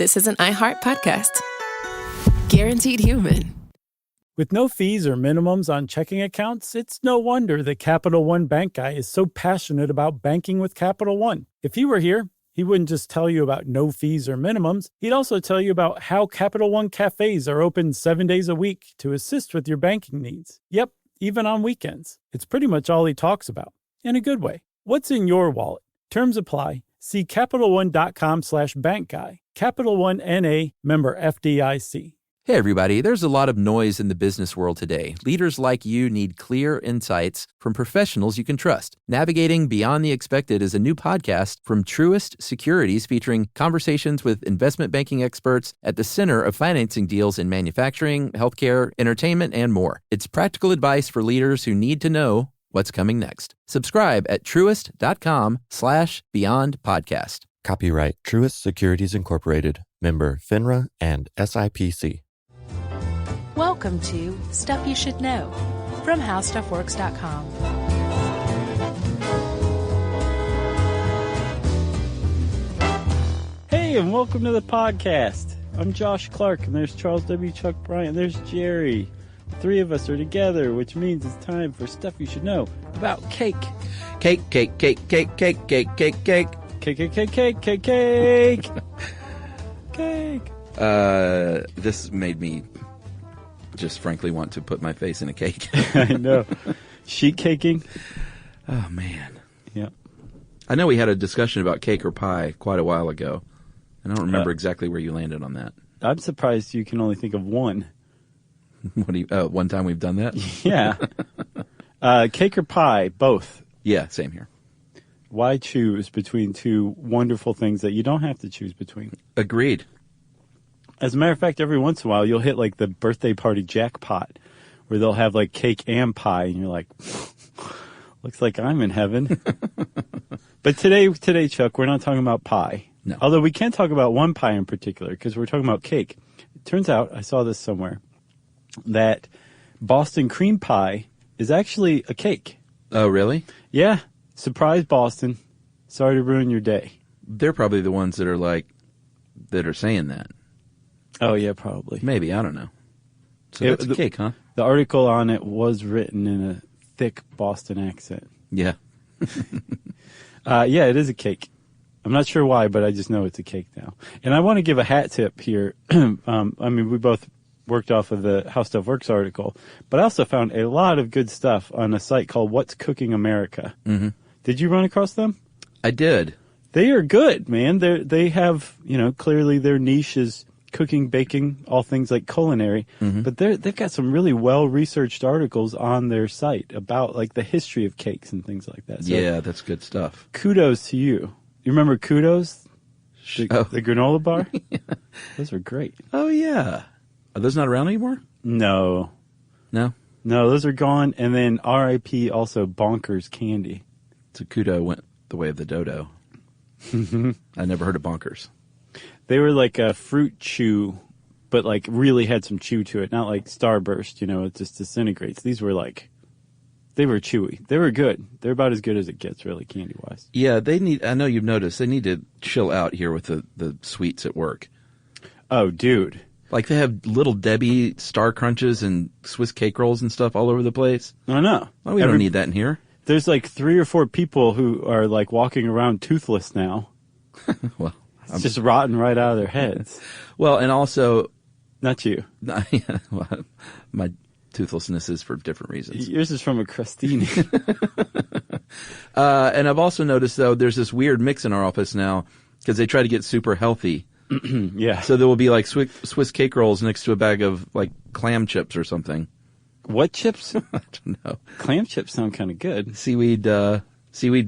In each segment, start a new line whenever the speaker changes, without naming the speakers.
this is an iHeart podcast. Guaranteed human.
With no fees or minimums on checking accounts, it's no wonder that Capital One Bank Guy is so passionate about banking with Capital One. If he were here, he wouldn't just tell you about no fees or minimums. He'd also tell you about how Capital One cafes are open 7 days a week to assist with your banking needs. Yep, even on weekends. It's pretty much all he talks about, in a good way. What's in your wallet? Terms apply. See CapitalOne.com/bankguy. Capital One N.A., member FDIC.
Hey everybody, there's a lot of noise in the business world today. Leaders like you need clear insights from professionals you can trust. Navigating Beyond the Expected is a new podcast from Truist Securities featuring conversations with investment banking experts at the center of financing deals in manufacturing, healthcare, entertainment, and more. It's practical advice for leaders who need to know what's coming next. Subscribe at truist.com/Beyond Podcast.
Copyright Truist Securities Incorporated, member FINRA and SIPC.
Welcome to Stuff You Should Know from HowStuffWorks.com.
Hey, and welcome to the podcast. I'm Josh Clark, and there's Charles W. Chuck Bryant. There's Jerry. The three of us are together, which means it's time for Stuff You Should Know about cake.
Cake, cake, cake, cake, cake, cake, cake, cake.
Cake, cake, cake, cake, cake, cake. Cake.
This made me just frankly want to put my face in a cake.
I know. Sheet caking.
Oh, man.
Yeah.
I know we had a discussion about cake or pie quite a while ago. I don't remember exactly where you landed on that.
I'm surprised you can only think of one.
What do you? One time we've done that?
Yeah. Cake or pie, both.
Yeah, same here.
Why choose between two wonderful things that you don't have to choose between?
Agreed.
As a matter of fact, every once in a while, you'll hit like the birthday party jackpot where they'll have like cake and pie, and you're like, looks like I'm in heaven. But today, Chuck, we're not talking about pie.
No.
Although we can talk about one pie in particular because we're talking about cake. It turns out, I saw this somewhere, that Boston cream pie is actually a cake.
Oh, really?
Yeah. Surprise, Boston. Sorry to ruin your day.
They're probably the ones that are saying that.
Oh, yeah, probably.
Maybe, I don't know. So that's a cake, huh?
The article on it was written in a thick Boston accent.
Yeah.
Yeah, it is a cake. I'm not sure why, but I just know it's a cake now. And I want to give a hat tip here. I mean, we both worked off of the How Stuff Works article, but I also found a lot of good stuff on a site called What's Cooking America. Mm-hmm. Did you run across them?
I did.
They are good, man. They have, clearly their niche is cooking, baking, all things like culinary. Mm-hmm. But they've got some really well-researched articles on their site about like the history of cakes and things like that. So,
yeah, that's good stuff.
Kudos to you. You remember Kudos? The granola bar?
Yeah.
Those are great.
Oh, yeah. Are those not around anymore?
No.
No?
No, those are gone. And then R.I.P. also Bonkers Candy.
So Kudo went the way of the dodo. I never heard of Bonkers.
They were like a fruit chew, but like really had some chew to it. Not like Starburst, it just disintegrates. These were they were chewy. They were good. They're about as good as it gets, really, candy-wise.
Yeah, I know you've noticed, they need to chill out here with the sweets at work.
Oh, dude.
Like they have Little Debbie Star Crunches and Swiss cake rolls and stuff all over the place.
I know.
Oh, we don't need that in here.
There's like 3 or 4 people who are like walking around toothless now.
Well,
it's just rotting right out of their heads.
Well, and also...
Not you.
Well, my toothlessness is for different reasons.
Yours is from a crostini.
And I've also noticed, though, there's this weird mix in our office now because they try to get super healthy.
Yeah.
So there will be like Swiss cake rolls next to a bag of like clam chips or something.
What chips?
I don't know.
Clam chips sound kind of good.
Seaweed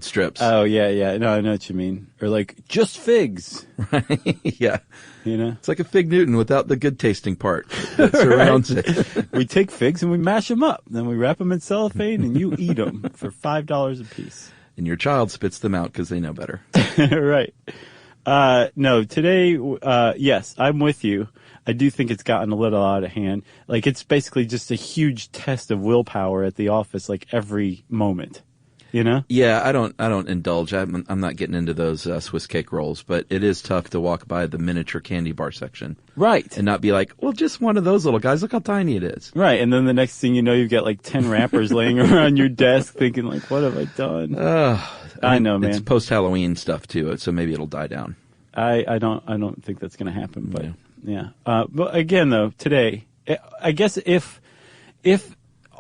strips.
Oh, yeah. No, I know what you mean. Or like just figs.
Right? Yeah.
It's
like a fig Newton without the good tasting part that surrounds it.
We take figs and we mash them up. Then we wrap them in cellophane and you eat them for $5 a piece.
And your child spits them out because they know better.
Right. No, today, yes, I'm with you. I do think it's gotten a little out of hand. Like, it's basically just a huge test of willpower at the office, like, every moment. you know?
Yeah, I don't indulge. I'm not getting into those Swiss cake rolls, but it is tough to walk by the miniature candy bar section.
Right.
And not be like, well, just one of those little guys. Look how tiny it is.
Right. And then the next thing you know, you've got like 10 wrappers laying around your desk thinking like, what have I done? I know, man.
It's post-Halloween stuff too, so maybe it'll die down.
I don't think that's going to happen, but yeah. But again, though, today, I guess if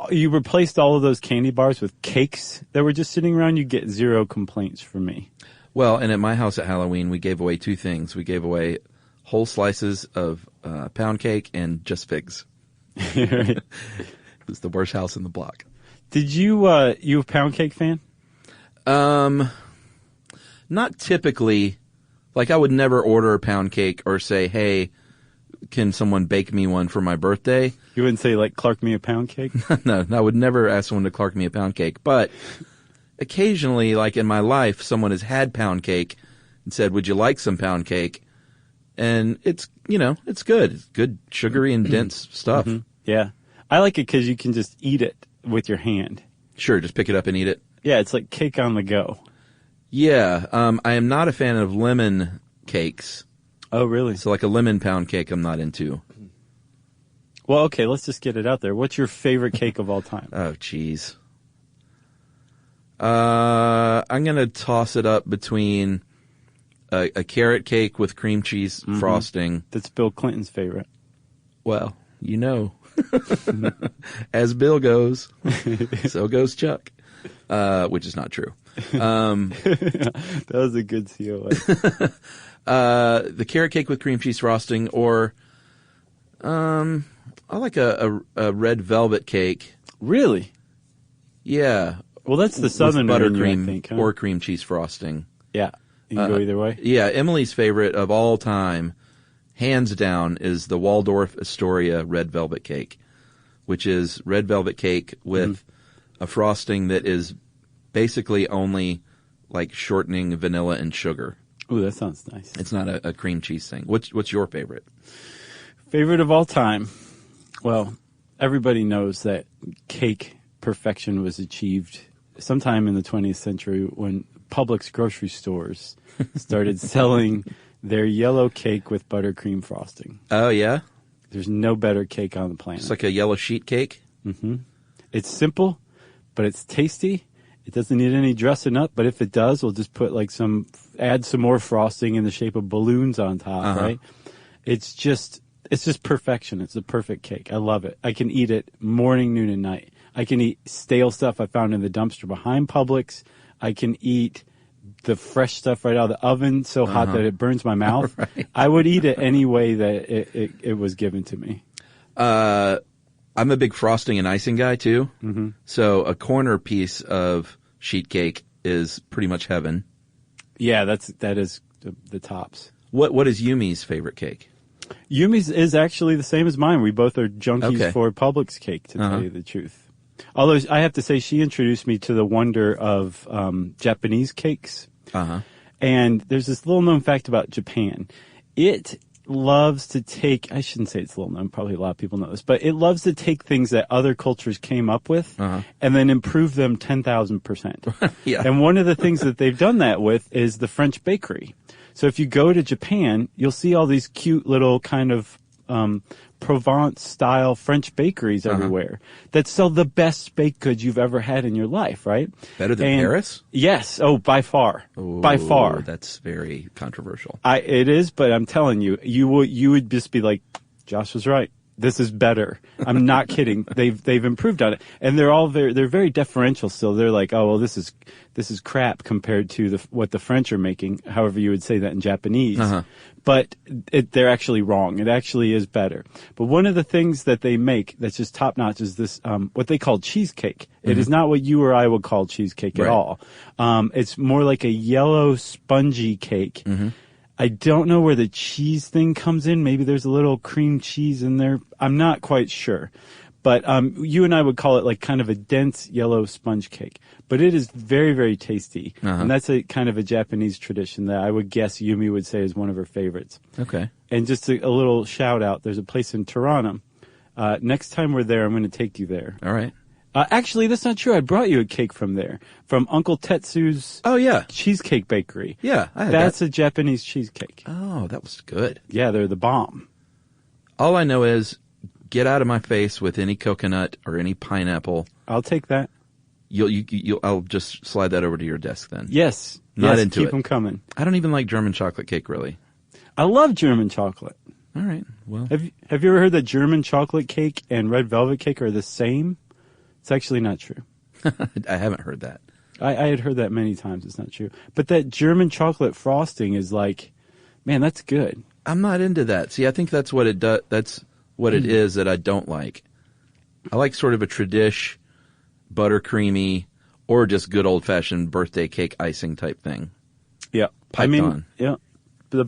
you replaced all of those candy bars with cakes that were just sitting around, you get zero complaints from me.
Well, and at my house at Halloween, we gave away two things. We gave away whole slices of pound cake and just figs. It was the worst house in the block.
Did you a pound cake fan?
Not typically. Like, I would never order a pound cake or say, hey, can someone bake me one for my birthday?
You wouldn't say, like, Clark me a pound cake?
No, I would never ask someone to Clark me a pound cake. But occasionally, like in my life, someone has had pound cake and said, would you like some pound cake? And it's, it's good. It's good, sugary and dense stuff.
Mm-hmm. Yeah. I like it because you can just eat it with your hand.
Sure, just pick it up and eat it.
Yeah, it's like cake on the go.
Yeah, I am not a fan of lemon cakes.
Oh, really?
So like a lemon pound cake I'm not into.
Well, okay, let's just get it out there. What's your favorite cake of all time?
Oh, jeez. I'm going to toss it up between a carrot cake with cream cheese frosting.
That's Bill Clinton's favorite.
Well, as Bill goes, so goes Chuck, which is not true.
That was a good COA.
The carrot cake with cream cheese frosting, or I like a red velvet cake.
Really?
Yeah.
Well, that's the southern
buttercream,
I think, huh?
or cream cheese frosting.
Yeah, you can go either way.
Yeah, Emily's favorite of all time, hands down, is the Waldorf Astoria red velvet cake, which is red velvet cake with a frosting that is basically only like shortening vanilla and sugar.
Ooh, that sounds nice.
It's not a cream cheese thing. What's your favorite?
Favorite of all time? Well, everybody knows that cake perfection was achieved sometime in the 20th century when Publix grocery stores started selling their yellow cake with buttercream frosting.
Oh, yeah?
There's no better cake on the planet.
It's like a yellow sheet cake?
Mm-hmm. It's simple, but it's tasty. It doesn't need any dressing up, but if it does, we'll just put add some more frosting in the shape of balloons on top, right? It's just perfection. It's the perfect cake. I love it. I can eat it morning, noon, and night. I can eat stale stuff I found in the dumpster behind Publix. I can eat the fresh stuff right out of the oven so hot that it burns my mouth. Right. I would eat it any way that it was given to me.
I'm a big frosting and icing guy, too.
Mm-hmm.
So a corner piece of sheet cake is pretty much heaven.
Yeah, that is the tops.
What is Yumi's favorite cake?
Yumi's is actually the same as mine. We both are junkies for Publix cake, to tell you the truth. Although I have to say she introduced me to the wonder of Japanese cakes. And there's this little known fact about Japan. It loves to take, I shouldn't say it's little known, probably a lot of people know this, but it loves to take things that other cultures came up with and then improve them 10,000%.
Yeah.
And one of the things that they've done that with is the French bakery. So if you go to Japan, you'll see all these cute little kind of Provence-style French bakeries everywhere that sell the best baked goods you've ever had in your life, right?
Better than Paris?
Yes. Oh, by far.
Ooh,
by far.
That's very controversial.
It is, but I'm telling you, you would just be like, Josh was right. This is better. I'm not kidding. They've improved on it, and they're very deferential still. They're like, oh well, this is crap compared to what the French are making. However, you would say that in Japanese, but they're actually wrong. It actually is better. But one of the things that they make that's just top notch is this what they call cheesecake. It is not what you or I would call cheesecake at all. It's more like a yellow spongy cake. I don't know where the cheese thing comes in. Maybe there's a little cream cheese in there. I'm not quite sure. But you and I would call it like kind of a dense yellow sponge cake. But it is very, very tasty. And that's a kind of a Japanese tradition that I would guess Yumi would say is one of her favorites.
Okay.
And just a little shout out, there's a place in Toronto. Next time we're there, I'm going to take you there.
All right.
Actually, that's not true. I brought you a cake from there, from Uncle Tetsu's
Oh, yeah.
Cheesecake Bakery.
Yeah, I had
That's
that.
a Japanese cheesecake.
Oh, that was good.
Yeah, they're the bomb.
All I know is get out of my face with any coconut or any pineapple.
I'll take that.
I'll just slide that over to your desk then.
Yes.
Not
yes,
into
keep
it.
them coming.
I don't even like German chocolate cake, really.
I love German chocolate.
All right, well.
Have you ever heard that German chocolate cake and red velvet cake are the same? It's actually not true.
I haven't heard that.
I had heard that many times. It's not true. But that German chocolate frosting is like, man, that's good.
I'm not into that. See, I think that's what it does. That's what it is that I don't like. I like sort of a tradish, buttercreamy, or just good old-fashioned birthday cake icing type thing.
Yeah.
Piped on.
Yeah.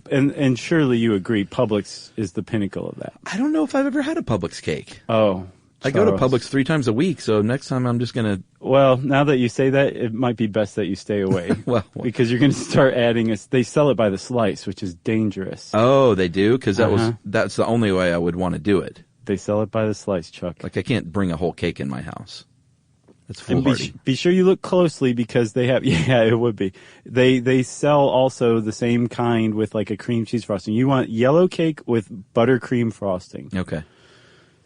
And surely you agree Publix is the pinnacle of that.
I don't know if I've ever had a Publix cake.
Oh,
I go to
Charles.
Publix 3 times a week, so next time I'm just going to...
Well, now that you say that, it might be best that you stay away.
Well,
because you're going to start adding they sell it by the slice, which is dangerous.
Oh, they do? Because
Uh-huh.
that's the only way I would want to do it.
They sell it by the slice, Chuck.
Like, I can't bring a whole cake in my house. That's
And
foolhardy.
be sure you look closely because they have, yeah, it would be. They sell also the same kind with like a cream cheese frosting. You want yellow cake with buttercream frosting.
Okay.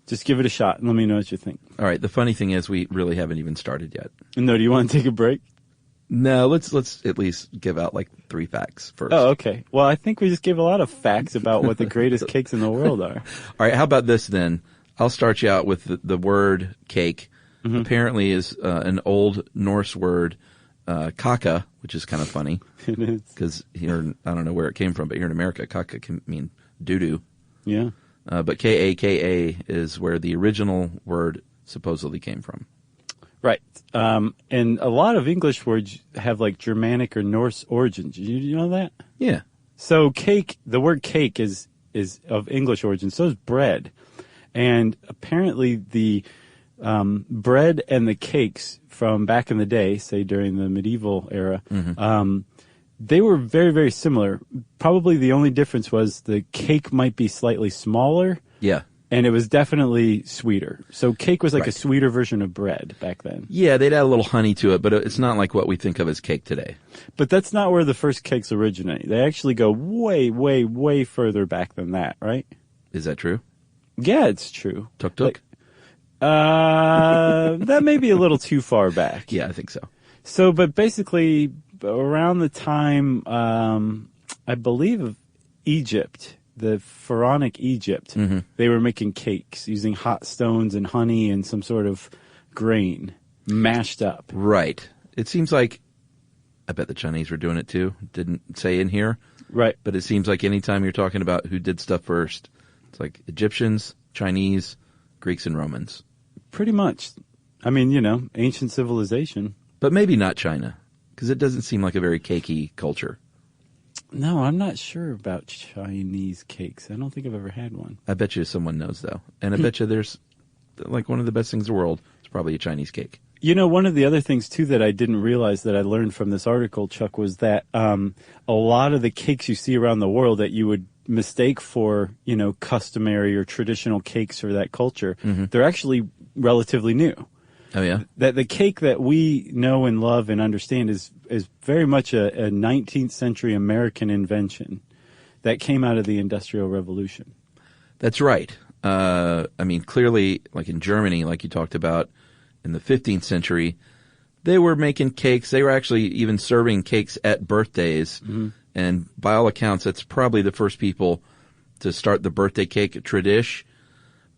Just give it a shot and let me know what you think.
All right. The funny thing is we really haven't even started yet.
No, do you want to take a break?
No, let's at least give out like 3 facts first.
Oh, okay. Well, I think we just gave a lot of facts about what the greatest cakes in the world are.
All right. How about this then? I'll start you out with the word cake.
Mm-hmm.
Apparently is an old Norse word, kaka, which is kind of funny.
It is.
Because here, I don't know where it came from, but here in America, kaka can mean doo-doo.
Yeah.
But K-A-K-A is where the original word supposedly came from.
Right. And a lot of English words have like Germanic or Norse origins. You know that?
Yeah.
So cake, the word cake is of English origin. So is bread. And apparently the bread and the cakes from back in the day, say during the medieval era, they were very, very similar. Probably the only difference was the cake might be slightly smaller.
Yeah.
And it was definitely sweeter. So cake was like a
Right.
sweeter version of bread back then.
Yeah, they'd add a little honey to it, but it's not like what we think of as cake today.
But that's not where the first cakes originate. They actually go way, way, way further back than that, right?
Is that true?
Yeah, it's true.
Tuk-tuk?
That may be a little too far back.
Yeah, I think so.
So, but basically, around the time, I believe of Egypt, the pharaonic Egypt, they were making cakes using hot stones and honey and some sort of grain mashed up.
Right. It seems like, I bet the Chinese were doing it too. Didn't say in here.
Right.
But it seems like anytime you're talking about who did stuff first, it's like Egyptians, Chinese, Greeks, and Romans.
Pretty much. I mean, you know, ancient civilization.
But maybe not China, because it doesn't seem like a very cakey culture.
No, I'm not sure about Chinese cakes. I don't think I've ever had one.
I bet you someone knows, though. And I bet you there's, like, one of the best things in the world. It's probably a Chinese cake.
You know, one of the other things, too, that I didn't realize that I learned from this article, Chuck, was that a lot of the cakes you see around the world that you would mistake for, you know, customary or traditional cakes for that culture, they're actually relatively new.
Oh, yeah?
That the cake that we know and love and understand is very much a 19th century American invention that came out of the Industrial Revolution.
That's right. I mean, clearly, like in Germany, like you talked about, in the 15th century, they were making cakes. They were actually even serving cakes at birthdays. And by all accounts, that's probably the first people to start the birthday cake tradition.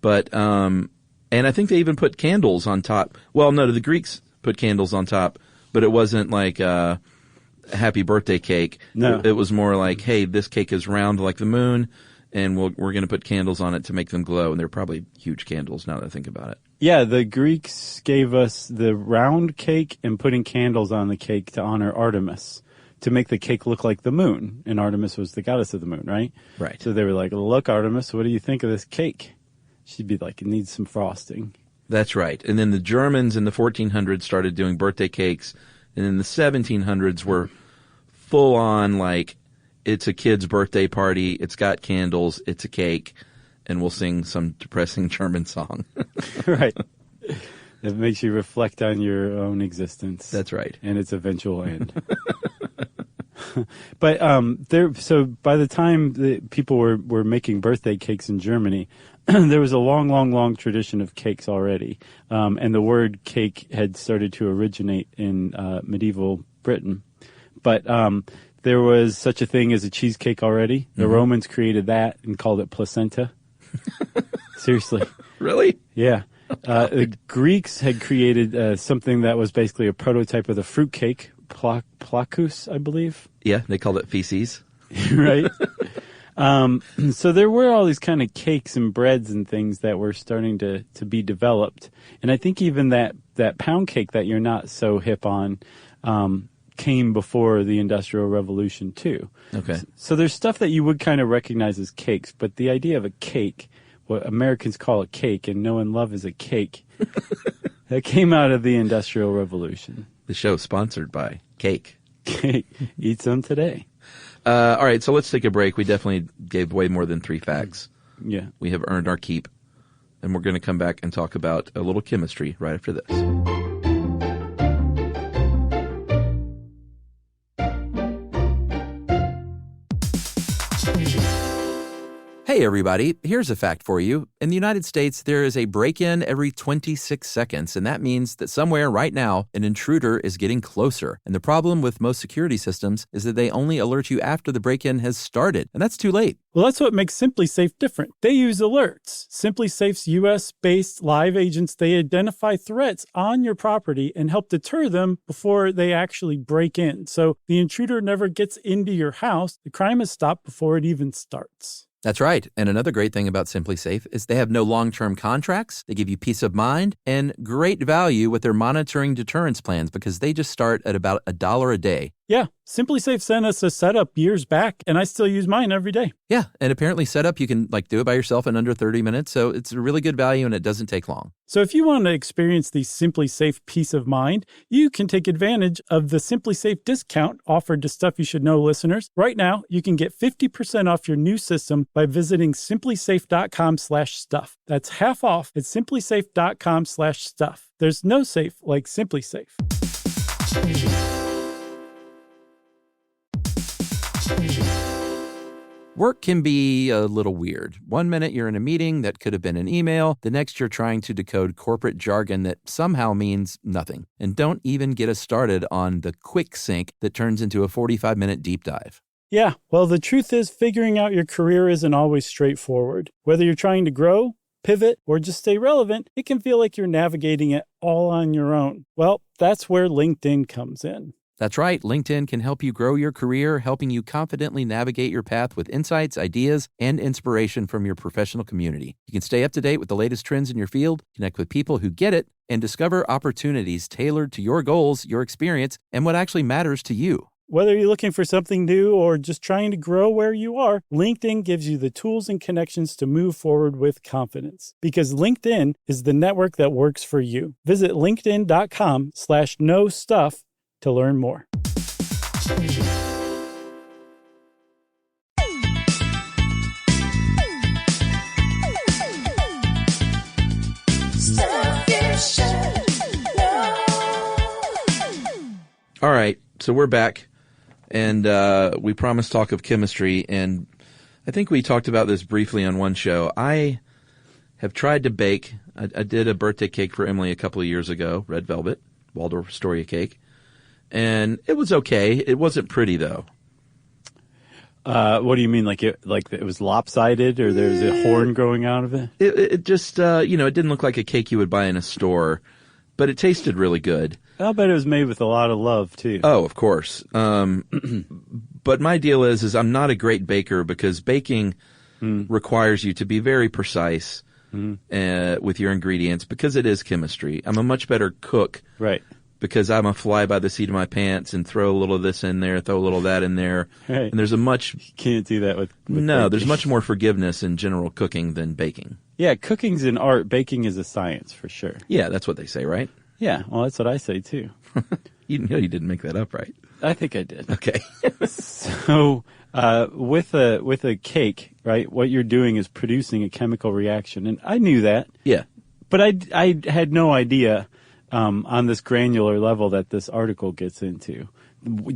But, and I think they even put candles on top. Well, no, the Greeks put candles on top, but it wasn't like a happy birthday cake.
No.
It was more like, hey, this cake is round like the moon, and we're going to put candles on it to make them glow. And they're probably huge candles now that I think about it.
Yeah, the Greeks gave us the round cake and putting candles on the cake to honor Artemis, to make the cake look like the moon. And Artemis was the goddess of the moon, right?
Right.
So they were like, look, Artemis, what do you think of this cake? She'd be like, it needs some frosting.
That's right. And then the Germans in the 1400s started doing birthday cakes. And in the 1700s were full on like, it's a kid's birthday party. It's got candles. It's a cake. And we'll sing some depressing German song.
Right. It makes you reflect on your own existence.
That's right.
And its eventual end. But so by the time the people were making birthday cakes in Germany, there was a long tradition of cakes already. And the word cake had started to originate in medieval Britain. But there was such a thing as a cheesecake already. The Romans created that and called it placenta. Seriously.
Really?
Yeah. The Greeks had created something that was basically a prototype of the fruitcake, plakus, I believe.
Yeah, they called it feces.
Right? So there were all these kind of cakes and breads and things that were starting to be developed. And I think even that pound cake that you're not so hip on came before the Industrial Revolution, too.
Okay.
So there's stuff that you would kind of recognize as cakes, but the idea of a cake, what Americans call a cake and know and love as a cake, that came out of the Industrial Revolution.
The show sponsored by Cake.
Cake. Eat some today.
All right, so let's take a break. We definitely gave way more than 3 facts.
Yeah.
We have earned our keep. And we're going to come back and talk about a little chemistry right after this. Hey everybody, here's a fact for you. In the United States, there is a break-in every 26 seconds, and that means that somewhere right now, an intruder is getting closer. And the problem with most security systems is that they only alert you after the break-in has started, and that's too late.
Well, that's what makes SimpliSafe different. They use alerts. SimpliSafe's U.S.-based live agents, they identify threats on your property and help deter them before they actually break in. So the intruder never gets into your house. The crime is stopped before it even starts.
That's right. And another great thing about SimpliSafe is they have no long-term contracts. They give you peace of mind and great value with their monitoring deterrence plans because they just start at about $1 a day.
Yeah, SimpliSafe sent us a setup years back, and I still use mine every day.
Yeah, and apparently setup, you can do it by yourself in under 30 minutes, so it's a really good value and it doesn't take long.
So if you want to experience the SimpliSafe peace of mind, you can take advantage of the SimpliSafe discount offered to Stuff You Should Know listeners. Right now, you can get 50% off your new system by visiting simplisafe.com/stuff. That's half off at simplisafe.com/stuff. There's no safe like SimpliSafe.
Work can be a little weird. One minute you're in a meeting that could have been an email. The next you're trying to decode corporate jargon that somehow means nothing. And don't even get us started on the quick sync that turns into a 45-minute deep dive.
Yeah, well, the truth is figuring out your career isn't always straightforward. Whether you're trying to grow, pivot, or just stay relevant, it can feel like you're navigating it all on your own. Well, that's where LinkedIn comes in.
That's right. LinkedIn can help you grow your career, helping you confidently navigate your path with insights, ideas, and inspiration from your professional community. You can stay up to date with the latest trends in your field, connect with people who get it, and discover opportunities tailored to your goals, your experience, and what actually matters to you.
Whether you're looking for something new or just trying to grow where you are, LinkedIn gives you the tools and connections to move forward with confidence. Because LinkedIn is the network that works for you. Visit linkedin.com/knowstuff to learn more.
All right, so we're back, and we promised talk of chemistry, and I think we talked about this briefly on one show. I have tried to bake. I did a birthday cake for Emily a couple of years ago, red velvet, Waldorf Astoria cake. And it was okay. It wasn't pretty, though.
What do you mean? Like it was lopsided, or there's a horn growing out of it?
It just, it didn't look like a cake you would buy in a store, but it tasted really good.
I'll bet it was made with a lot of love, too.
Oh, of course. But my deal is I'm not a great baker because baking requires you to be very precise with your ingredients because it is chemistry. I'm a much better cook.
Right.
Because I'm a fly by the seat of my pants and throw a little of this in there, throw a little of that in there.
Right.
And there's a much...
You can't do that with
No,
baking.
there's much more forgiveness in general cooking than baking.
Yeah, cooking's an art. Baking is a science, for sure.
Yeah, that's what they say, right?
Yeah, well, that's what I say, too.
You know you didn't make that up, right?
I think I did.
Okay.
So, with a cake, right, what you're doing is producing a chemical reaction. And I knew that.
Yeah.
But I had no idea on this granular level that this article gets into,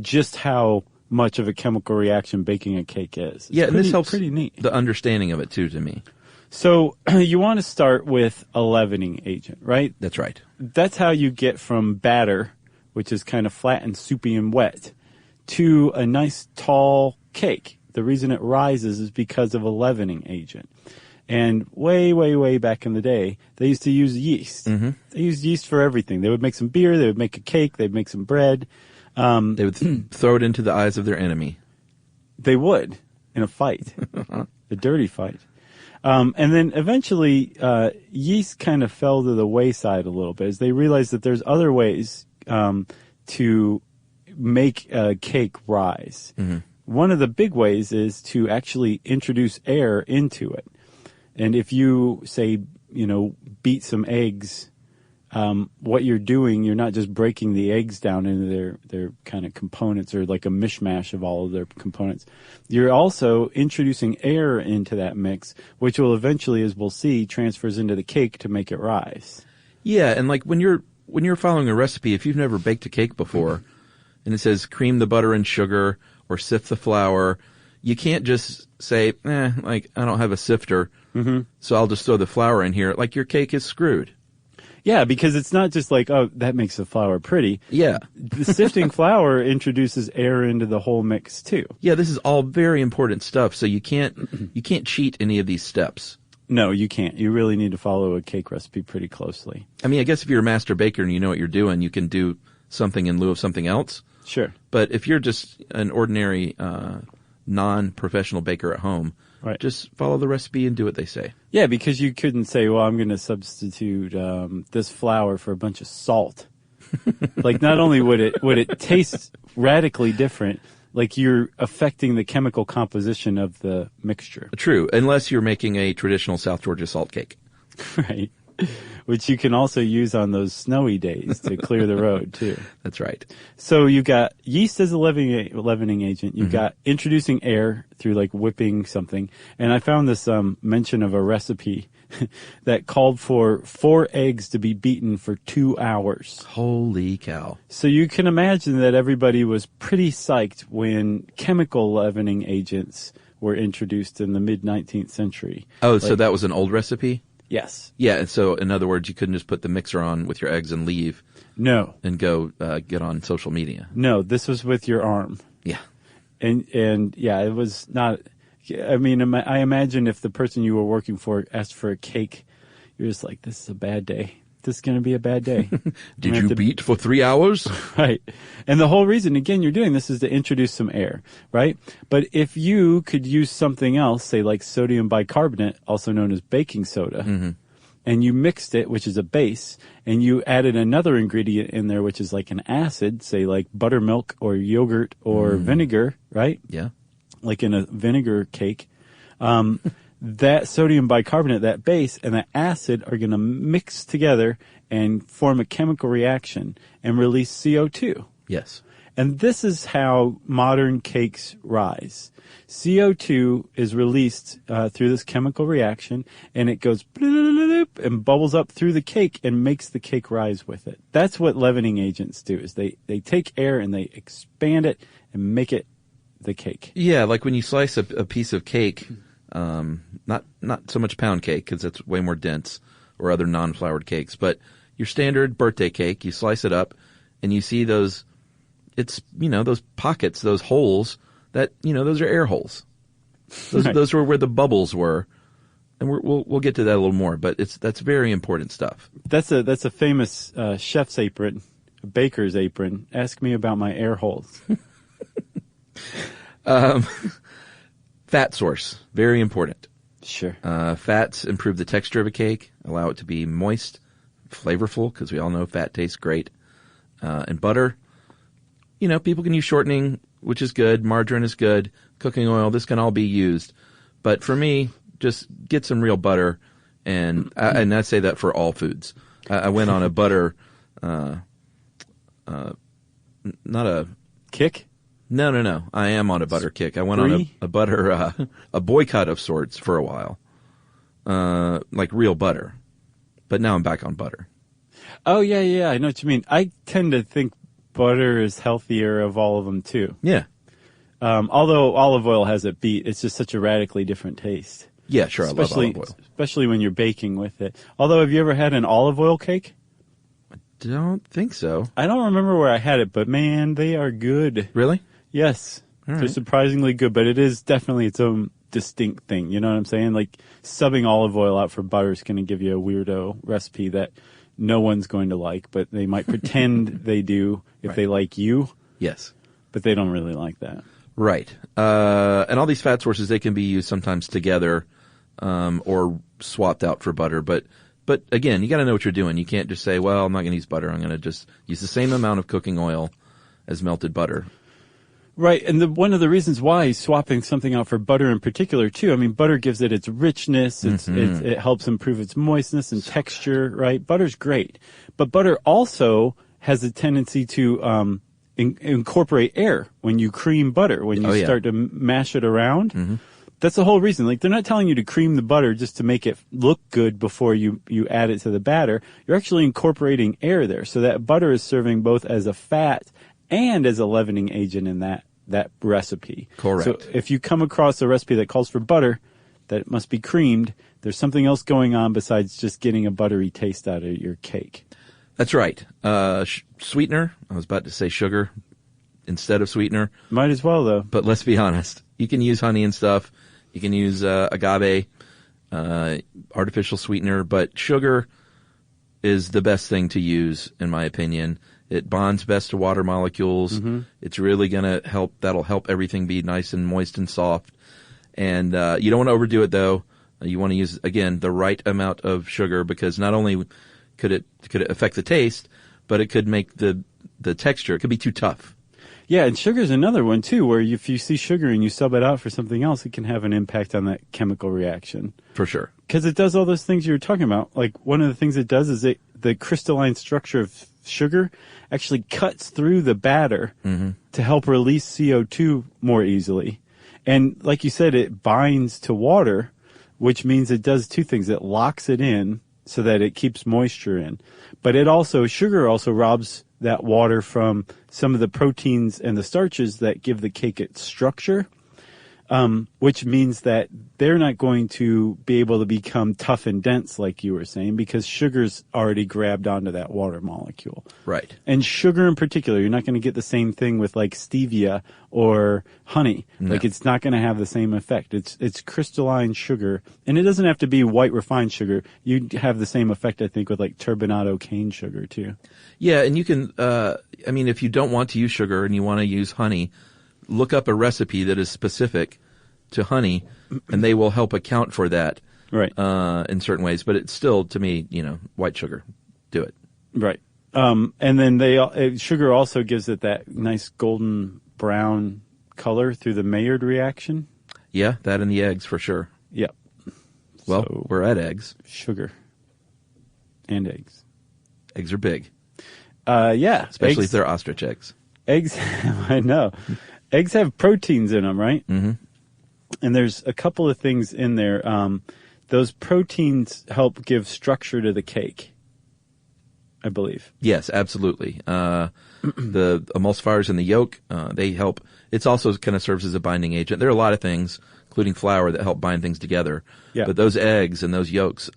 just how much of a chemical reaction baking a cake is.
And this helps
pretty neat.
the understanding of it, too, to me.
So you want to start with a leavening agent, right?
That's right.
That's how you get from batter, which is kind of flat and soupy and wet, to a nice tall cake. The reason it rises is because of a leavening agent. And way, way, way back in the day, they used to use yeast.
Mm-hmm.
They used yeast for everything. They would make some beer, they would make a cake, they'd make some bread.
They would throw it into the eyes of their enemy.
They would, in a fight, a dirty fight. And then eventually, yeast kind of fell to the wayside a little bit as they realized that there's other ways to make a cake rise. Mm-hmm. One of the big ways is to actually introduce air into it. And if you, say, beat some eggs, what you're doing, you're not just breaking the eggs down into their kind of components or like a mishmash of all of their components. You're also introducing air into that mix, which will eventually, as we'll see, transfers into the cake to make it rise.
Yeah, and like when you're following a recipe, if you've never baked a cake before, and it says cream the butter and sugar or sift the flour, you can't just say, I don't have a sifter, so I'll just throw the flour in here. Like, your cake is screwed.
Yeah, because it's not just like, oh, that makes the flour pretty.
Yeah.
The sifting flour introduces air into the whole mix too.
Yeah, this is all very important stuff, so you can't cheat any of these steps.
No, you can't. You really need to follow a cake recipe pretty closely.
I mean, I guess if you're a master baker and you know what you're doing, you can do something in lieu of something else.
Sure.
But if you're just an ordinary non-professional baker at home,
right,
just follow the recipe and do what they say.
Yeah, because you couldn't say, well, I'm going to substitute this flour for a bunch of salt. Like, not only would it taste radically different, like you're affecting the chemical composition of the mixture.
True, unless you're making a traditional South Georgia salt cake.
Right. Which you can also use on those snowy days to clear the road, too.
That's right.
So you've got yeast as a leavening agent. You've got introducing air through, like, whipping something. And I found this mention of a recipe that called for 4 eggs to be beaten for 2 hours.
Holy cow.
So you can imagine that everybody was pretty psyched when chemical leavening agents were introduced in the mid-19th century.
Oh, so that was an old recipe?
Yes.
Yeah, and so in other words, you couldn't just put the mixer on with your eggs and leave.
No.
And go get on social media.
No, this was with your arm.
Yeah.
And yeah, it was not, I mean, I imagine if the person you were working for asked for a cake, you're just like, this is a bad day. This is going to be a bad day.
Did you beat for 3 hours?
Right. And the whole reason, again, you're doing this is to introduce some air, right? But if you could use something else, say like sodium bicarbonate, also known as baking soda, and you mixed it, which is a base, and you added another ingredient in there, which is like an acid, say like buttermilk or yogurt or vinegar, right?
Yeah.
Like in a vinegar cake, that sodium bicarbonate, that base, and that acid are going to mix together and form a chemical reaction and release CO2.
Yes.
And this is how modern cakes rise. CO2 is released through this chemical reaction, and it goes and bubbles up through the cake and makes the cake rise with it. That's what leavening agents do, is they take air and they expand it and make it the cake.
Yeah, like when you slice a piece of cake, not so much pound cake because that's way more dense, or other non-floured cakes, but your standard birthday cake, you slice it up and you see those, it's, those pockets, those holes that, those are air holes. Those were where the bubbles were. And we'll get to that a little more, but that's very important stuff.
That's a famous chef's apron, a baker's apron. Ask me about my air holes.
Fat source, very important.
Sure.
Fats improve the texture of a cake, allow it to be moist, flavorful, because we all know fat tastes great. And butter, people can use shortening, which is good. Margarine is good. Cooking oil, this can all be used. But for me, just get some real butter, and I say that for all foods. I went on a butter, not a
kick.
No. I am on a butter kick. I went on a butter, a boycott of sorts for a while, like real butter. But now I'm back on butter.
Oh, yeah, I know what you mean. I tend to think butter is healthier of all of them, too.
Yeah.
Although olive oil has it beat, it's just such a radically different taste.
Yeah, sure. I love olive oil.
Especially when you're baking with it. Although, have you ever had an olive oil cake?
Don't think so.
I don't remember where I had it, but man, they are good.
Really?
Yes.
All
They're
right.
surprisingly good, but it is definitely its own distinct thing. You know what I'm saying? Like, subbing olive oil out for butter is going to give you a weirdo recipe that no one's going to like, but they might pretend they do if they like you,
Yes.
but they don't really like that.
Right. And all these fat sources, they can be used sometimes together or swapped out for butter. But again, you got to know what you're doing. You can't just say, well, I'm not going to use butter. I'm going to just use the same amount of cooking oil as melted butter.
Right, and one of the reasons why he's swapping something out for butter in particular, too, I mean, butter gives it its richness, it helps improve its moistness and texture, right? Butter's great. But butter also has a tendency to incorporate air when you cream butter, when you start to mash it around. Mm-hmm. That's the whole reason. Like, they're not telling you to cream the butter just to make it look good before you add it to the batter. You're actually incorporating air there, so that butter is serving both as a fat and as a leavening agent in that recipe.
Correct.
So if you come across a recipe that calls for butter, that it must be creamed, there's something else going on besides just getting a buttery taste out of your cake.
That's right. Sweetener, I was about to say sugar instead of sweetener.
Might as well, though.
But let's be honest. You can use honey and stuff. You can use agave, artificial sweetener, but sugar is the best thing to use, in my opinion. It bonds best to water molecules. Mm-hmm. It's really going to help. That'll help everything be nice and moist and soft. And you don't want to overdo it, though. You want to use, again, the right amount of sugar, because not only could it affect the taste, but it could make the texture. It could be too tough.
Yeah, and sugar's another one, too, where if you see sugar and you sub it out for something else, it can have an impact on that chemical reaction.
For sure.
Because it does all those things you were talking about. Like, one of the things it does is the crystalline structure of sugar actually cuts through the batter to help release CO2 more easily. And like you said, it binds to water, which means it does two things. It locks it in so that it keeps moisture in. But sugar also robs that water from some of the proteins and the starches that give the cake its structure, which means that they're not going to be able to become tough and dense, like you were saying, because sugar's already grabbed onto that water molecule.
Right.
And sugar in particular, you're not going to get the same thing with like stevia or honey. No. Like, it's not going to have the same effect. It's crystalline sugar, and it doesn't have to be white refined sugar. You have the same effect, I think, with like turbinado cane sugar too.
Yeah, and you can, if you don't want to use sugar and you want to use honey, look up a recipe that is specific to honey, and they will help account for that,
right?
In certain ways. But it's still, to me, white sugar. Do it.
Right. And then sugar also gives it that nice golden brown color through the Maillard reaction.
Yeah, that and the eggs for sure.
Yep.
Well,
So,
we're at eggs.
Sugar and eggs.
Eggs are big.
Yeah.
Especially if they're ostrich eggs.
Eggs, I know. Eggs have proteins in them, right?
Mm-hmm.
And there's a couple of things in there. Those proteins help give structure to the cake, I believe.
Yes, absolutely. The emulsifiers in the yolk, they help. It's also kind of serves as a binding agent. There are a lot of things, including flour, that help bind things together. Yeah. But those eggs and those yolks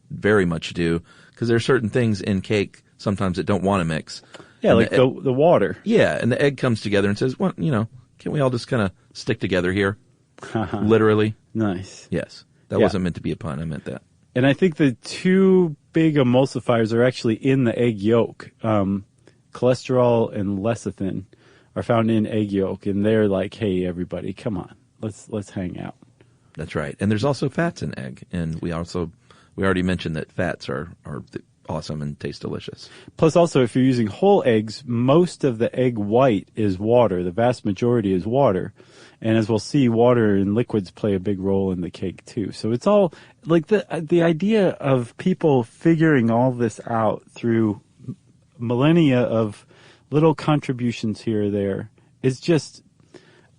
very much do, because there are certain things in cake sometimes that don't want to mix.
Yeah, and like the water.
Yeah, and the egg comes together and says, well, can't we all just kind of stick together here? Literally.
Nice.
Yes. That wasn't meant to be a pun. I meant that.
And I think the two big emulsifiers are actually in the egg yolk. Cholesterol and lecithin are found in egg yolk, and they're like, hey, everybody, come on. Let's hang out.
That's right. And there's also fats in egg. And we already mentioned that fats are awesome and taste delicious.
Plus, also, if you're using whole eggs, most of the egg white is water. The vast majority is water. And as we'll see, water and liquids play a big role in the cake, too. So it's all like the idea of people figuring all this out through millennia of little contributions here or there is just...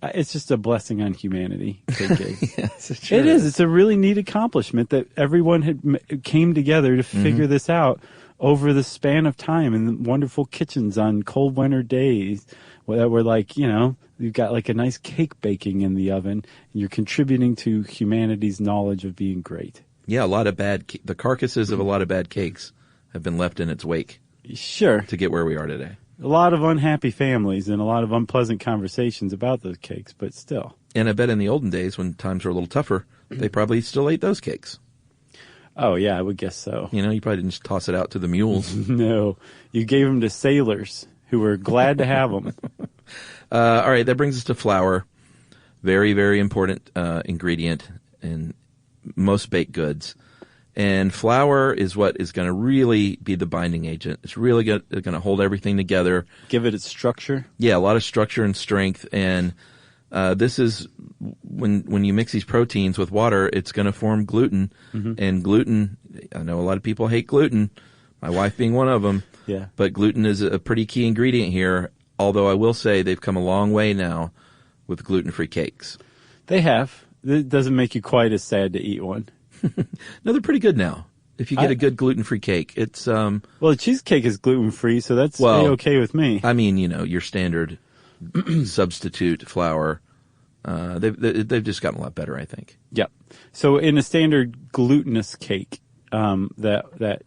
It's just a blessing on humanity.
Yes, it sure
is. It's a really neat accomplishment that everyone came together to figure this out over the span of time in wonderful kitchens on cold winter days where we're like, you've got like a nice cake baking in the oven and you're contributing to humanity's knowledge of being great.
Yeah, the carcasses of a lot of bad cakes have been left in its wake.
Sure.
To get where we are today.
A lot of unhappy families and a lot of unpleasant conversations about those cakes, but still.
And I bet in the olden days when times were a little tougher, they probably still ate those cakes.
Oh, yeah, I would guess so.
You probably didn't just toss it out to the mules.
No, you gave them to sailors who were glad to have them.
All right, that brings us to flour. Very, very important ingredient in most baked goods. And flour is what is going to really be the binding agent. It's really going to hold everything together.
Give it its structure?
Yeah, a lot of structure and strength. And this is when you mix these proteins with water, it's going to form gluten. Mm-hmm. And gluten, I know a lot of people hate gluten, my wife being one of them.
Yeah.
But gluten is a pretty key ingredient here, although I will say they've come a long way now with gluten-free cakes.
They have. It doesn't make you quite as sad to eat one.
No, they're pretty good now. If you get a good gluten-free cake, it's
well, the cheesecake is gluten-free, so that's okay with me.
I mean, your standard substitute flour. They've just gotten a lot better, I think.
Yep. So in a standard glutinous cake, that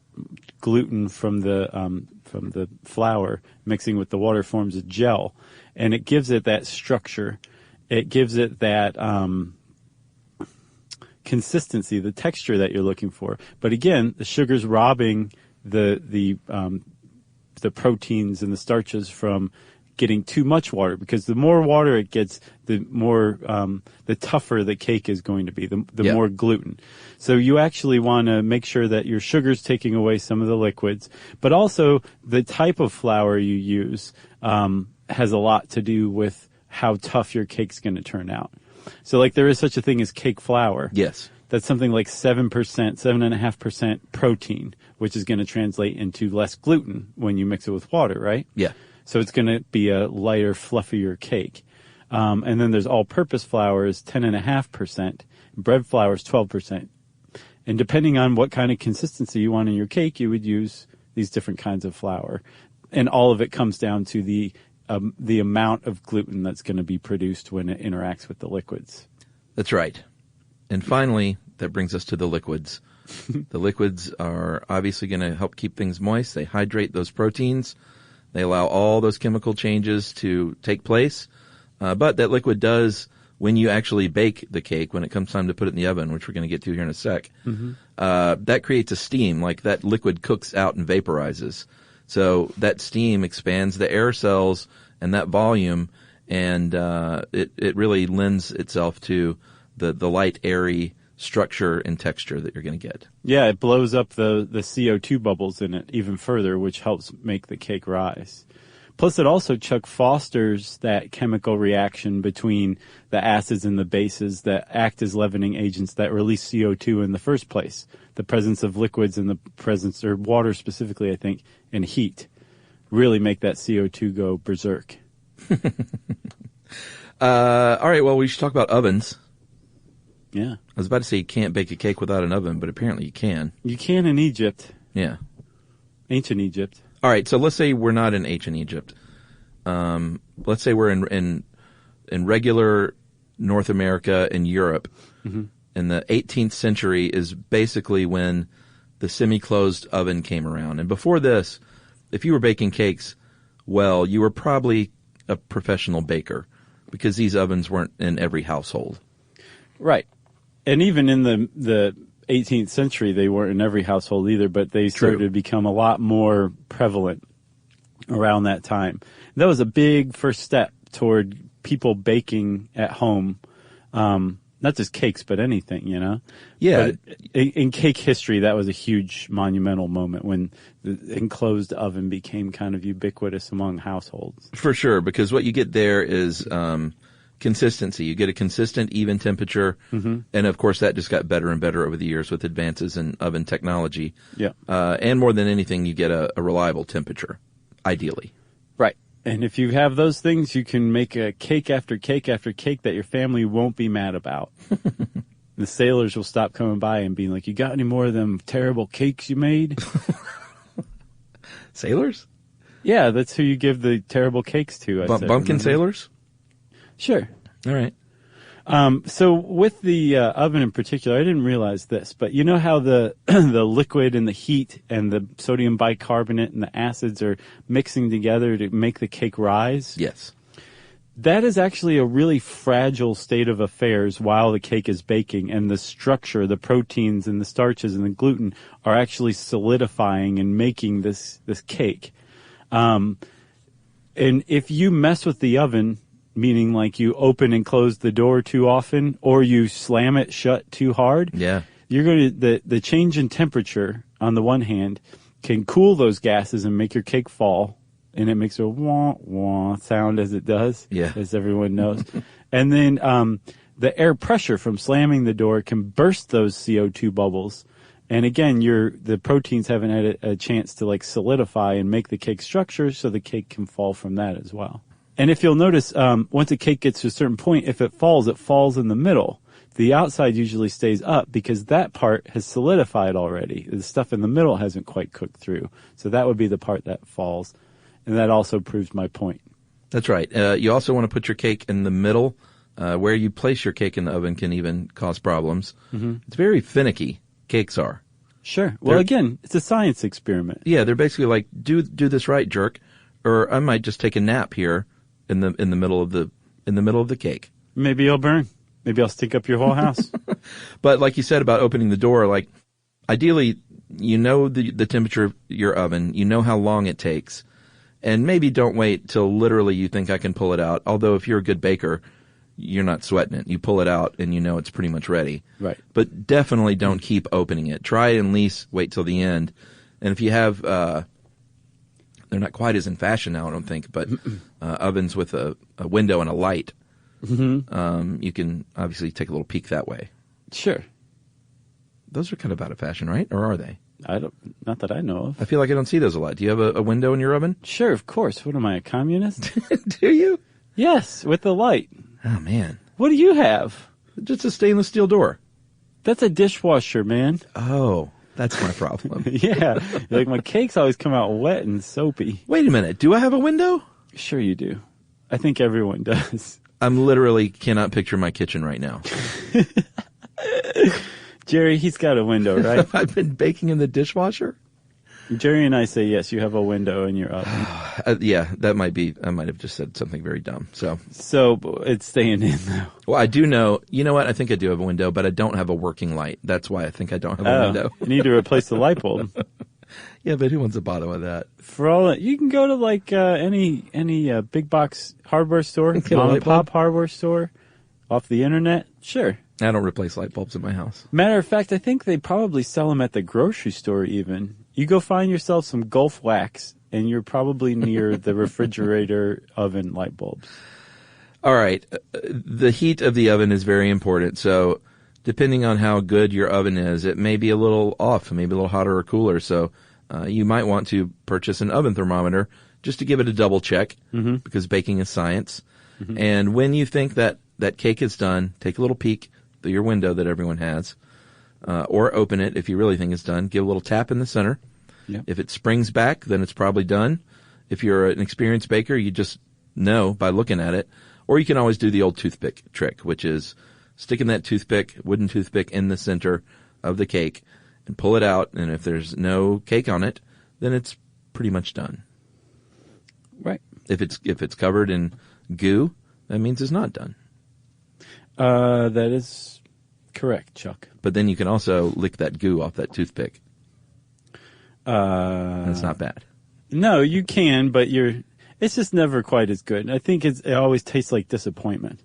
gluten from the flour mixing with the water forms a gel, and it gives it that structure. It gives it that consistency, the texture that you're looking for. But again, the sugar's robbing the proteins and the starches from getting too much water, because the more water it gets, the more the tougher the cake is going to be, the more gluten. So you actually want to make sure that your sugar's taking away some of the liquids, but also the type of flour you use has a lot to do with how tough your cake's going to turn out. So like there is such a thing as cake flour.
Yes.
That's something like 7.5% protein, which is going to translate into less gluten when you mix it with water, right?
Yeah.
So it's going to be a lighter, fluffier cake. And then there's all-purpose flour is 10.5%. Bread flour is 12%. And depending on what kind of consistency you want in your cake, you would use these different kinds of flour. And all of it comes down to the amount of gluten that's going to be produced when it interacts with the liquids.
That's right. And finally, that brings us to the liquids. The liquids are obviously going to help keep things moist. They hydrate those proteins. They allow all those chemical changes to take place. But that liquid does, when you actually bake the cake, when it comes time to put it in the oven, which we're going to get to here in a sec, that creates a steam. Like that liquid cooks out and vaporizes. So that steam expands the air cells and that volume, and it really lends itself to the light, airy structure and texture that you're going to get. Yeah,
it blows up the CO2 bubbles in it even further, which helps make the cake rise. Plus, it also, Chuck, fosters that chemical reaction between the acids and the bases that act as leavening agents that release CO2 in the first place. The presence of liquids and the presence, or water specifically, I think, and heat really make that CO2 go berserk.
All right, well, we should talk about ovens.
Yeah.
I was about to say you can't bake a cake without an oven, but apparently you can.
You can in Egypt.
Yeah.
Ancient Egypt.
All right, so let's say we're not in ancient Egypt. Let's say we're in regular North America and Europe. Mm-hmm. And the 18th century is basically when the semi-closed oven came around. And before this, if you were baking cakes, well, you were probably a professional baker because these ovens weren't in every household.
Right. And even in the 18th century, they weren't in every household either, but they started to become a lot more prevalent around that time. That was a big first step toward people baking at home, not just cakes, but anything, you know?
Yeah.
But in cake history, that was a huge monumental moment when the enclosed oven became kind of ubiquitous among households.
For sure, because what you get there is consistency. You get a consistent, even temperature, and of course that just got better and better over the years with advances in oven technology.
Yeah.
And more than anything, you get a reliable temperature, ideally.
Right. And if you have those things, you can make a cake after cake after cake that your family won't be mad about. The sailors will stop coming by and being like, "You got any more of them terrible cakes you made?"
Sailors?
Yeah, that's who you give the terrible cakes to.
Bumpkin sailors?
Sure.
All right.
So with the oven in particular, I didn't realize this, but you know how the the liquid and the heat and the sodium bicarbonate and the acids are mixing together to make the cake rise?
Yes.
That is actually a really fragile state of affairs while the cake is baking, and the structure, the proteins and the starches and the gluten are actually solidifying and making this cake. And if you mess with the oven, meaning like you open and close the door too often, or you slam it shut too hard, you're going to the change in temperature on the one hand can cool those gases and make your cake fall, and it makes a wah wah sound as it does, as everyone knows. And then the air pressure from slamming the door can burst those CO2 bubbles. And again, the proteins haven't had a chance to like solidify and make the cake structure, so the cake can fall from that as well. And if you'll notice, once a cake gets to a certain point, if it falls in the middle. The outside usually stays up because that part has solidified already. The stuff in the middle hasn't quite cooked through. So that would be the part that falls. And that also proves my point.
That's right. You also want to put your cake in the middle. Where you place your cake in the oven can even cause problems. Mm-hmm. It's very finicky, cakes are.
Sure. Well, again, it's a science experiment.
Yeah, they're basically like, do this right, jerk. Or I might just take a nap here in the middle of the cake.
Maybe you'll burn. Maybe I'll stink up your whole house.
But like you said about opening the door, like ideally, you know the temperature of your oven, you know how long it takes, and maybe don't wait till literally you think I can pull it out. Although if you're a good baker, you're not sweating it. You pull it out and you know it's pretty much ready.
Right.
But definitely don't keep opening it. Try and at least wait till the end. And if you have, they're not quite as in fashion now, I don't think, but ovens with a window and a light. Mm-hmm. You can obviously take a little peek that way.
Sure.
Those are kind of out of fashion, right? Or are they?
Not that I know of.
I feel like I don't see those a lot. Do you have a window in your oven?
Sure, of course. What am I, a communist?
Do you?
Yes, with the light.
Oh, man.
What do you have?
Just a stainless steel door.
That's a dishwasher, man.
Oh, that's my problem.
Yeah. Like my cakes always come out wet and soapy.
Wait a minute. Do I have a window?
Sure you do. I think everyone does.
I'm literally cannot picture my kitchen right now.
Jerry, he's got a window, right?
Have I been baking in the dishwasher?
Jerry and I say yes, you have a window in your oven.
Yeah, that might be, I might have just said something very dumb. So
it's staying in though.
Well, I do know, you know what? I think I do have a window, but I don't have a working light. That's why I think I don't have a window.
You need to replace the light bulb.
Yeah, but who wants to bother with that?
For all that, you can go to like any big box hardware store, mom and pop hardware store, off the internet. Sure.
I don't replace light bulbs in my house.
Matter of fact, I think they probably sell them at the grocery store even. You go find yourself some Gulf wax, and you're probably near the refrigerator oven light bulbs.
All right. The heat of the oven is very important. So depending on how good your oven is, it may be a little off, maybe a little hotter or cooler. So you might want to purchase an oven thermometer just to give it a double check, because baking is science. Mm-hmm. And when you think that cake is done, take a little peek through your window that everyone has, or open it if you really think it's done. Give a little tap in the center. Yep. If it springs back, then it's probably done. If you're an experienced baker, you just know by looking at it. Or you can always do the old toothpick trick, which is sticking that wooden toothpick in the center of the cake and pull it out. And if there's no cake on it, then it's pretty much done.
Right.
If it's covered in goo, that means it's not done.
That is correct, Chuck.
But then you can also lick that goo off that toothpick. That's not bad.
No, you can, but it's just never quite as good. I think it always tastes like disappointment.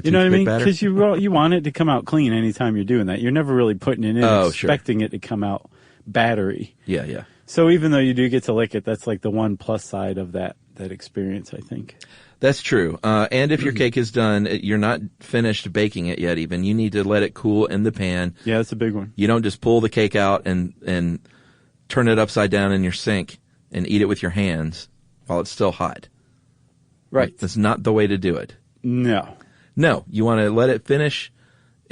You know what I mean? Because you want it to come out clean anytime you're doing that. You're never really putting it in expecting it to come out battery.
Yeah, yeah.
So even though you do get to lick it, that's like the one plus side of that experience, I think.
That's true. And if your cake is done, you're not finished baking it yet even. You need to let it cool in the pan.
Yeah, that's a big one.
You don't just pull the cake out and turn it upside down in your sink and eat it with your hands while it's still hot.
Right.
That's not the way to do it.
No.
No, you want to let it finish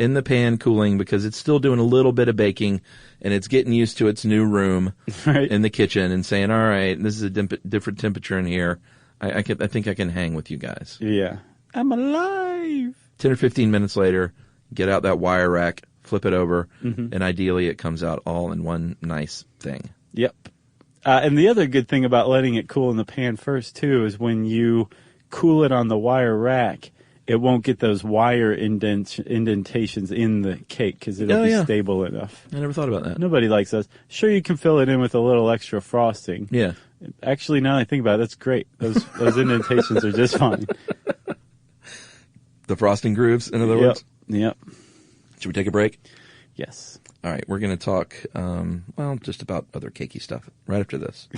in the pan cooling because it's still doing a little bit of baking and it's getting used to its new room in the kitchen and saying, all right, this is a different temperature in here. I think I can hang with you guys.
Yeah. I'm alive.
10 or 15 minutes later, get out that wire rack, flip it over, and ideally it comes out all in one nice thing.
Yep. And the other good thing about letting it cool in the pan first, too, is when you cool it on the wire rack, it won't get those wire indentations in the cake because it'll be stable enough.
I never thought about that.
Nobody likes those. Sure, you can fill it in with a little extra frosting.
Yeah.
Actually, now that I think about it, that's great. Those indentations are just fine.
The frosting grooves, in other words?
Yep.
Should we take a break?
Yes.
All right, we're going to talk, just about other cakey stuff right after this.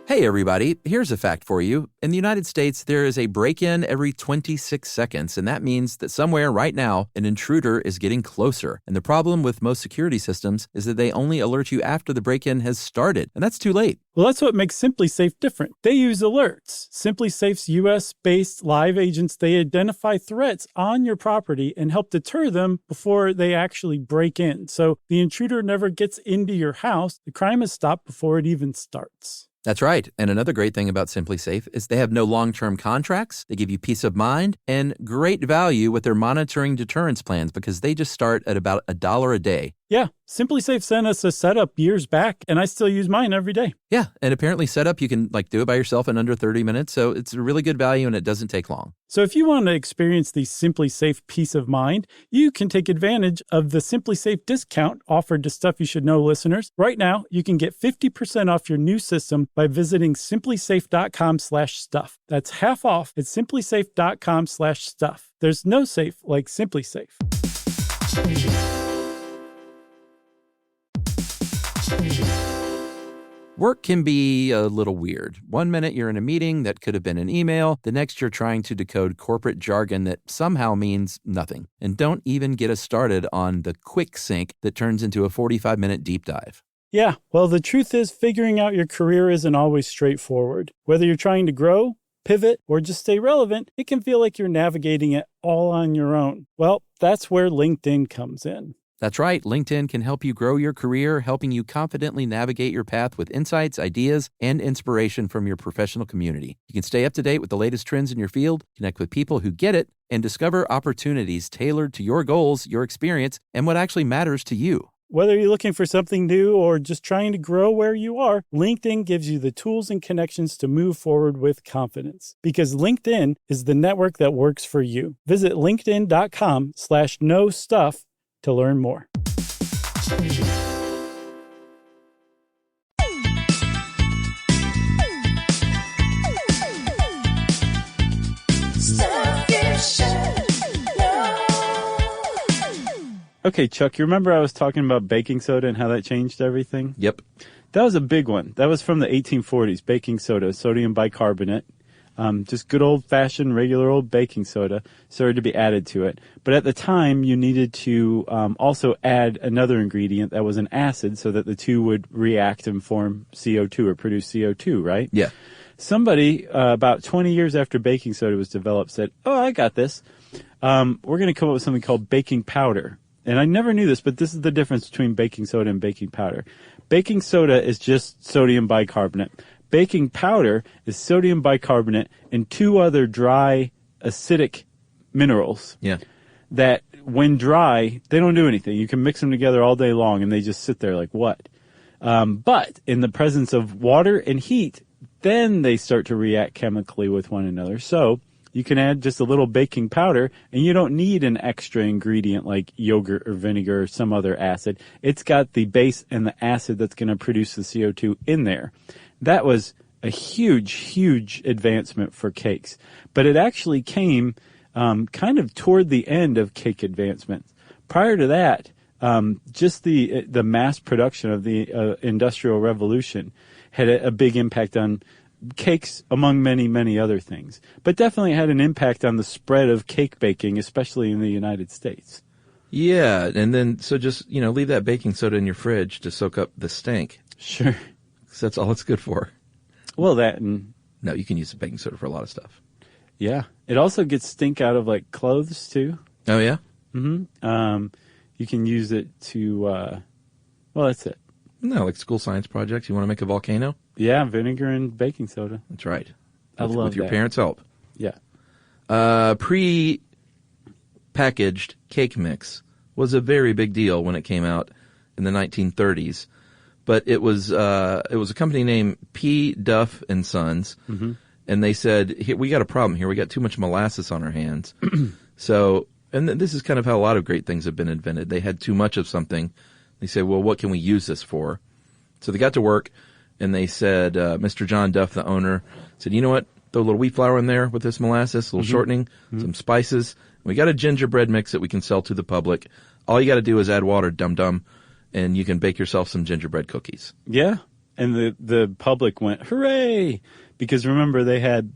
Hey, everybody. Here's a fact for you. In the United States, there is a break-in every 26 seconds, and that means that somewhere right now, an intruder is getting closer. And the problem with most security systems is that they only alert you after the break-in has started, and that's too late.
Well, that's what makes SimpliSafe different. They use alerts. SimpliSafe's U.S.-based live agents, they identify threats on your property and help deter them before they actually break in. So the intruder never gets into your house. The crime is stopped before it even starts.
That's right. And another great thing about SimpliSafe is they have no long-term contracts. They give you peace of mind and great value with their monitoring deterrence plans because they just start at about $1 a day.
Yeah, SimpliSafe sent us a setup years back, and I still use mine every day.
Yeah, and apparently setup, you can do it by yourself in under 30 minutes, so it's a really good value and it doesn't take long.
So if you want to experience the SimpliSafe peace of mind, you can take advantage of the SimpliSafe discount offered to Stuff You Should Know listeners. Right now, you can get 50% off your new system by visiting simplisafe.com/stuff. That's half off at simplisafe.com/stuff. There's no safe like SimpliSafe.
Work can be a little weird. One minute you're in a meeting that could have been an email. The next you're trying to decode corporate jargon that somehow means nothing. And don't even get us started on the quick sync that turns into a 45-minute deep dive.
Yeah, well, the truth is figuring out your career isn't always straightforward. Whether you're trying to grow, pivot, or just stay relevant, it can feel like you're navigating it all on your own. Well, that's where LinkedIn comes in.
That's right. LinkedIn can help you grow your career, helping you confidently navigate your path with insights, ideas, and inspiration from your professional community. You can stay up to date with the latest trends in your field, connect with people who get it, and discover opportunities tailored to your goals, your experience, and what actually matters to you.
Whether you're looking for something new or just trying to grow where you are, LinkedIn gives you the tools and connections to move forward with confidence. Because LinkedIn is the network that works for you. Visit linkedin.com/knowstuff to learn more. Okay, Chuck, you remember I was talking about baking soda and how that changed everything?
Yep.
That was a big one. That was from the 1840s, baking soda, sodium bicarbonate. Just good old-fashioned, regular old baking soda started to be added to it. But at the time, you needed to also add another ingredient that was an acid so that the two would react and form CO2 or produce CO2, right?
Yeah.
Somebody, about 20 years after baking soda was developed, said, oh, I got this. We're going to come up with something called baking powder. And I never knew this, but this is the difference between baking soda and baking powder. Baking soda is just sodium bicarbonate. Baking powder is sodium bicarbonate and two other dry acidic minerals.
Yeah.
That when dry, they don't do anything. You can mix them together all day long and they just sit there like what? But in the presence of water and heat, then they start to react chemically with one another. So you can add just a little baking powder and you don't need an extra ingredient like yogurt or vinegar or some other acid. It's got the base and the acid that's going to produce the CO2 in there. That was a huge, huge advancement for cakes. But it actually came kind of toward the end of cake advancements. Prior to that, just the mass production of the Industrial Revolution had a big impact on cakes, among many, many other things. But definitely had an impact on the spread of cake baking, especially in the United States.
Yeah, and then so just, leave that baking soda in your fridge to soak up the stink.
Sure.
'cause that's all it's good for.
Well, that and
No, you can use baking soda for a lot of stuff.
yeah, it also gets stink out of like clothes too.
Oh, yeah?
You can use it to. Well, that's it.
No, like school science projects. You want to make a volcano?
Yeah, vinegar and baking soda.
That's right.
I love
with your
that.
parents' help.
Yeah.
Pre-packaged cake mix was a very big deal when it came out in the 1930s. But it was a company named P. Duff and Sons, and they said, we got a problem here. We got too much molasses on our hands. So, and this is kind of how a lot of great things have been invented. They had too much of something. They said, well, what can we use this for? So they got to work, and they said, Mr. John Duff, the owner, said, you know what? Throw a little wheat flour in there with this molasses, a little shortening, some spices. We got a gingerbread mix that we can sell to the public. All you got to do is add water, dum-dum, and you can bake yourself some gingerbread cookies.
Yeah. And the public went, hooray! Because remember, they had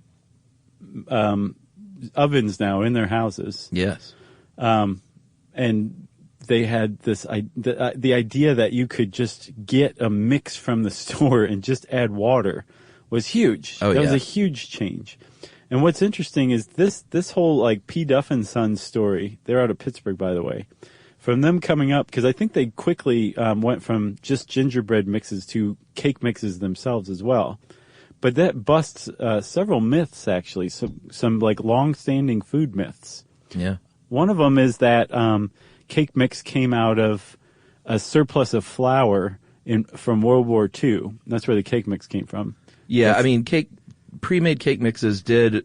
ovens now in their houses.
Yes.
And they had the idea that you could just get a mix from the store and just add water was huge.
Oh,
that was
yeah.
a huge change. And what's interesting is this whole like P. Duff and Sons story. They're out of Pittsburgh, by the way. From them coming up, because I think they quickly went from just gingerbread mixes to cake mixes themselves as well. But that busts several myths, actually, some like long-standing food myths.
Yeah.
One of them is that cake mix came out of a surplus of flour from World War II. That's where the cake mix came from.
Yeah, I mean, pre-made cake mixes did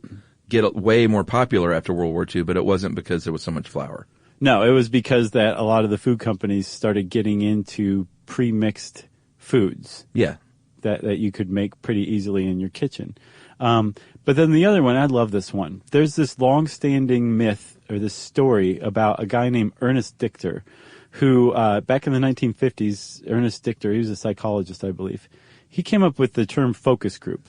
get way more popular after World War II, but it wasn't because there was so much flour.
No, it was because that a lot of the food companies started getting into pre-mixed foods.
Yeah.
That you could make pretty easily in your kitchen. But then the other one, I love this one. There's this long-standing myth or this story about a guy named Ernest Dichter who, back in the 1950s, Ernest Dichter, he was a psychologist, I believe. He came up with the term focus group.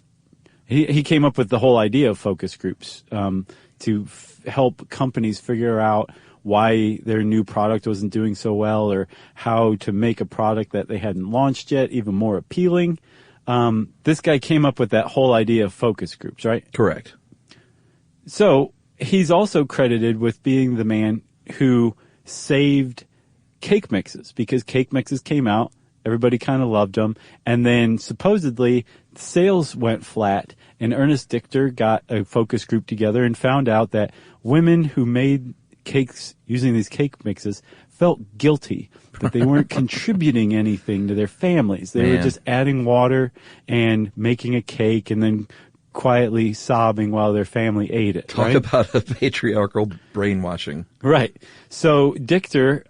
He came up with the whole idea of focus groups to help companies figure out why their new product wasn't doing so well or how to make a product that they hadn't launched yet even more appealing. This guy came up with that whole idea of focus groups, right?
Correct.
So he's also credited with being the man who saved cake mixes because cake mixes came out. Everybody kind of loved them. And then supposedly sales went flat and Ernest Dichter got a focus group together and found out that women who made cakes using these cake mixes felt guilty that they weren't contributing anything to their families. They were just adding water and making a cake and then quietly sobbing while their family ate it.
Talk about a patriarchal brainwashing.
Right. So Dichter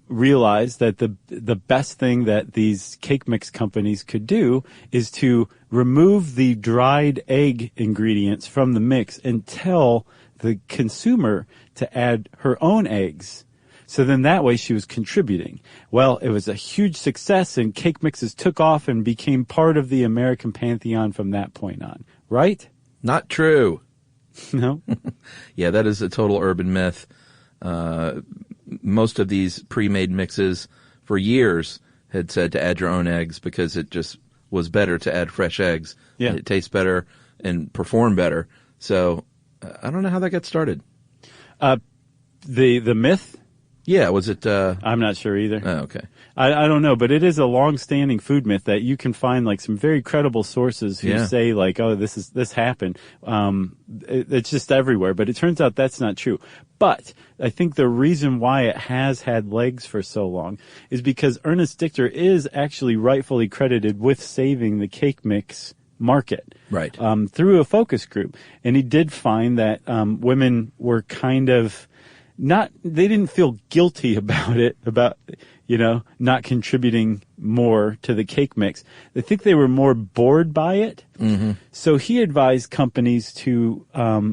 realized that the best thing that these cake mix companies could do is to remove the dried egg ingredients from the mix and tell the consumer to add her own eggs. So then that way she was contributing. Well, it was a huge success and cake mixes took off and became part of the American pantheon from that point on. Right?
Not true.
No?
Yeah, that is a total urban myth. Most of these pre-made mixes for years had said to add your own eggs because it just was better to add fresh eggs.
Yeah.
And it tastes better and perform better. So I don't know how that got started.
The myth?
Yeah, was it?
I'm not sure either.
Oh, okay.
I don't know, but it is a long-standing food myth that you can find like some very credible sources who say like, oh, this happened. It's just everywhere, but it turns out that's not true. But I think the reason why it has had legs for so long is because Ernest Dichter is actually rightfully credited with saving the cake mix market.
Right.
Through a focus group. And he did find that women were kind of they didn't feel guilty about it, not contributing more to the cake mix. I think they were more bored by it. Mm-hmm. So he advised companies to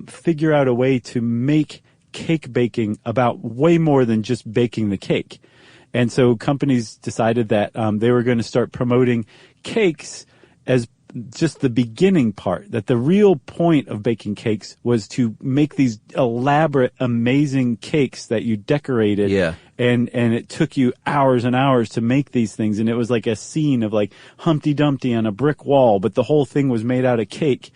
figure out a way to make cake baking about way more than just baking the cake. And so companies decided that they were going to start promoting cakes as just the beginning part, that the real point of baking cakes was to make these elaborate, amazing cakes that you decorated.
Yeah.
And it took you hours and hours to make these things. And it was like a scene of like Humpty Dumpty on a brick wall, but the whole thing was made out of cake.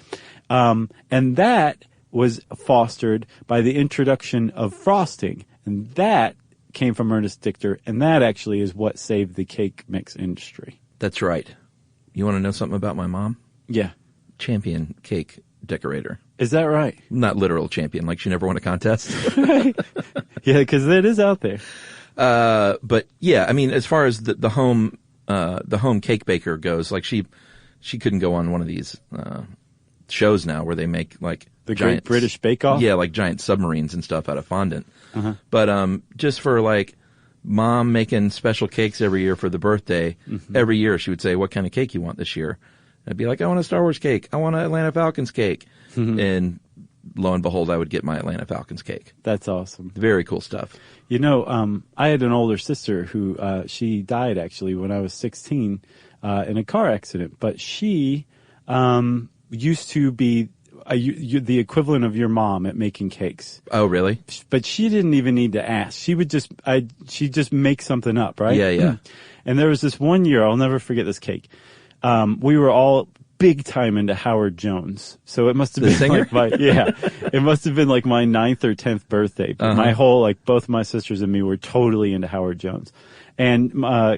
And that was fostered by the introduction of frosting. And that came from Ernest Dichter. And that actually is what saved the cake mix industry.
That's right. You want to know something about my mom?
Yeah.
Champion cake decorator.
Is that right?
Not literal champion, like she never won a contest.
Yeah, because it is out there.
But yeah, I mean, as far as the home cake baker goes, like she couldn't go on one of these shows now where they make like
the Great British Bake Off.
Yeah, like giant submarines and stuff out of fondant. Uh-huh. But just for like Mom making special cakes every year for the birthday, every year she would say, "What kind of cake you want this year?" I'd be like, "I want a Star Wars cake. I want an Atlanta Falcons cake." And lo and behold, I would get my Atlanta Falcons cake.
That's awesome.
Very cool stuff.
You know, I had an older sister who she died actually when I was 16 in a car accident. But she used to be the equivalent of your mom at making cakes.
Oh, really?
But she didn't even need to ask. She would she'd just make something up, right?
Yeah.
And there was this one year, I'll never forget this cake. We were all big time into Howard Jones. So it must have been
singer?
it must have been like my 9th or 10th birthday. But my whole, like both my sisters and me were totally into Howard Jones. And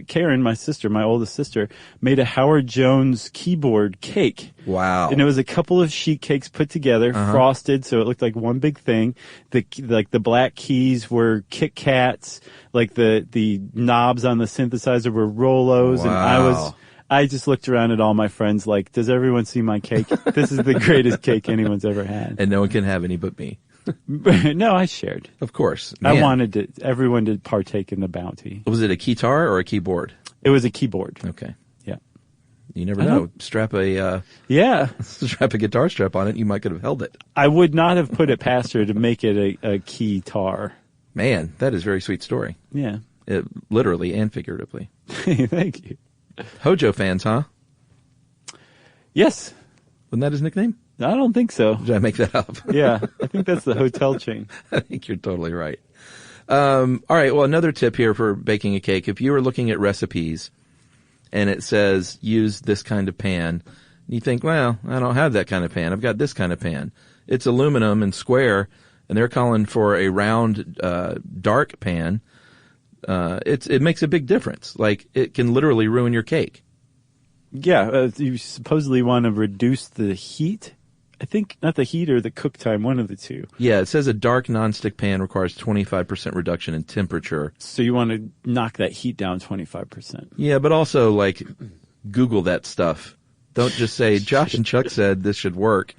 Karen, my sister, my oldest sister, made a Howard Jones keyboard cake.
Wow.
And it was a couple of sheet cakes put together, frosted, so it looked like one big thing. The black keys were Kit Kats, like the knobs on the synthesizer were Rolos,
wow.
and I just looked around at all my friends like, does everyone see my cake? This is the greatest cake anyone's ever had.
And no one can have any but me.
No, I shared.
Of course.
Man. I wanted everyone to partake in the bounty.
Was it a guitar or a keyboard?
It was a keyboard.
Okay.
Yeah.
You never know. Strap a guitar strap on it, you might could have held it.
I would not have put it past her to make it a keytar.
Man, that is a very sweet story.
Yeah.
Literally and figuratively.
Thank you.
Hojo fans, huh?
Yes.
Wasn't that his nickname?
I don't think so.
Did I make that up?
Yeah, I think that's the hotel chain.
I think you're totally right. All right, well, another tip here for baking a cake. If you are looking at recipes and it says use this kind of pan, you think, well, I don't have that kind of pan. I've got this kind of pan. It's aluminum and square, and they're calling for a round, dark pan. It makes a big difference. Like, it can literally ruin your cake. Yeah,
you supposedly want to reduce the heat. I think not the heat or the cook time, one of the two.
Yeah, it says a dark nonstick pan requires 25% reduction in temperature.
So you want to knock that heat down 25%.
Yeah, but also, like, Google that stuff. Don't just say, Josh and Chuck said this should work.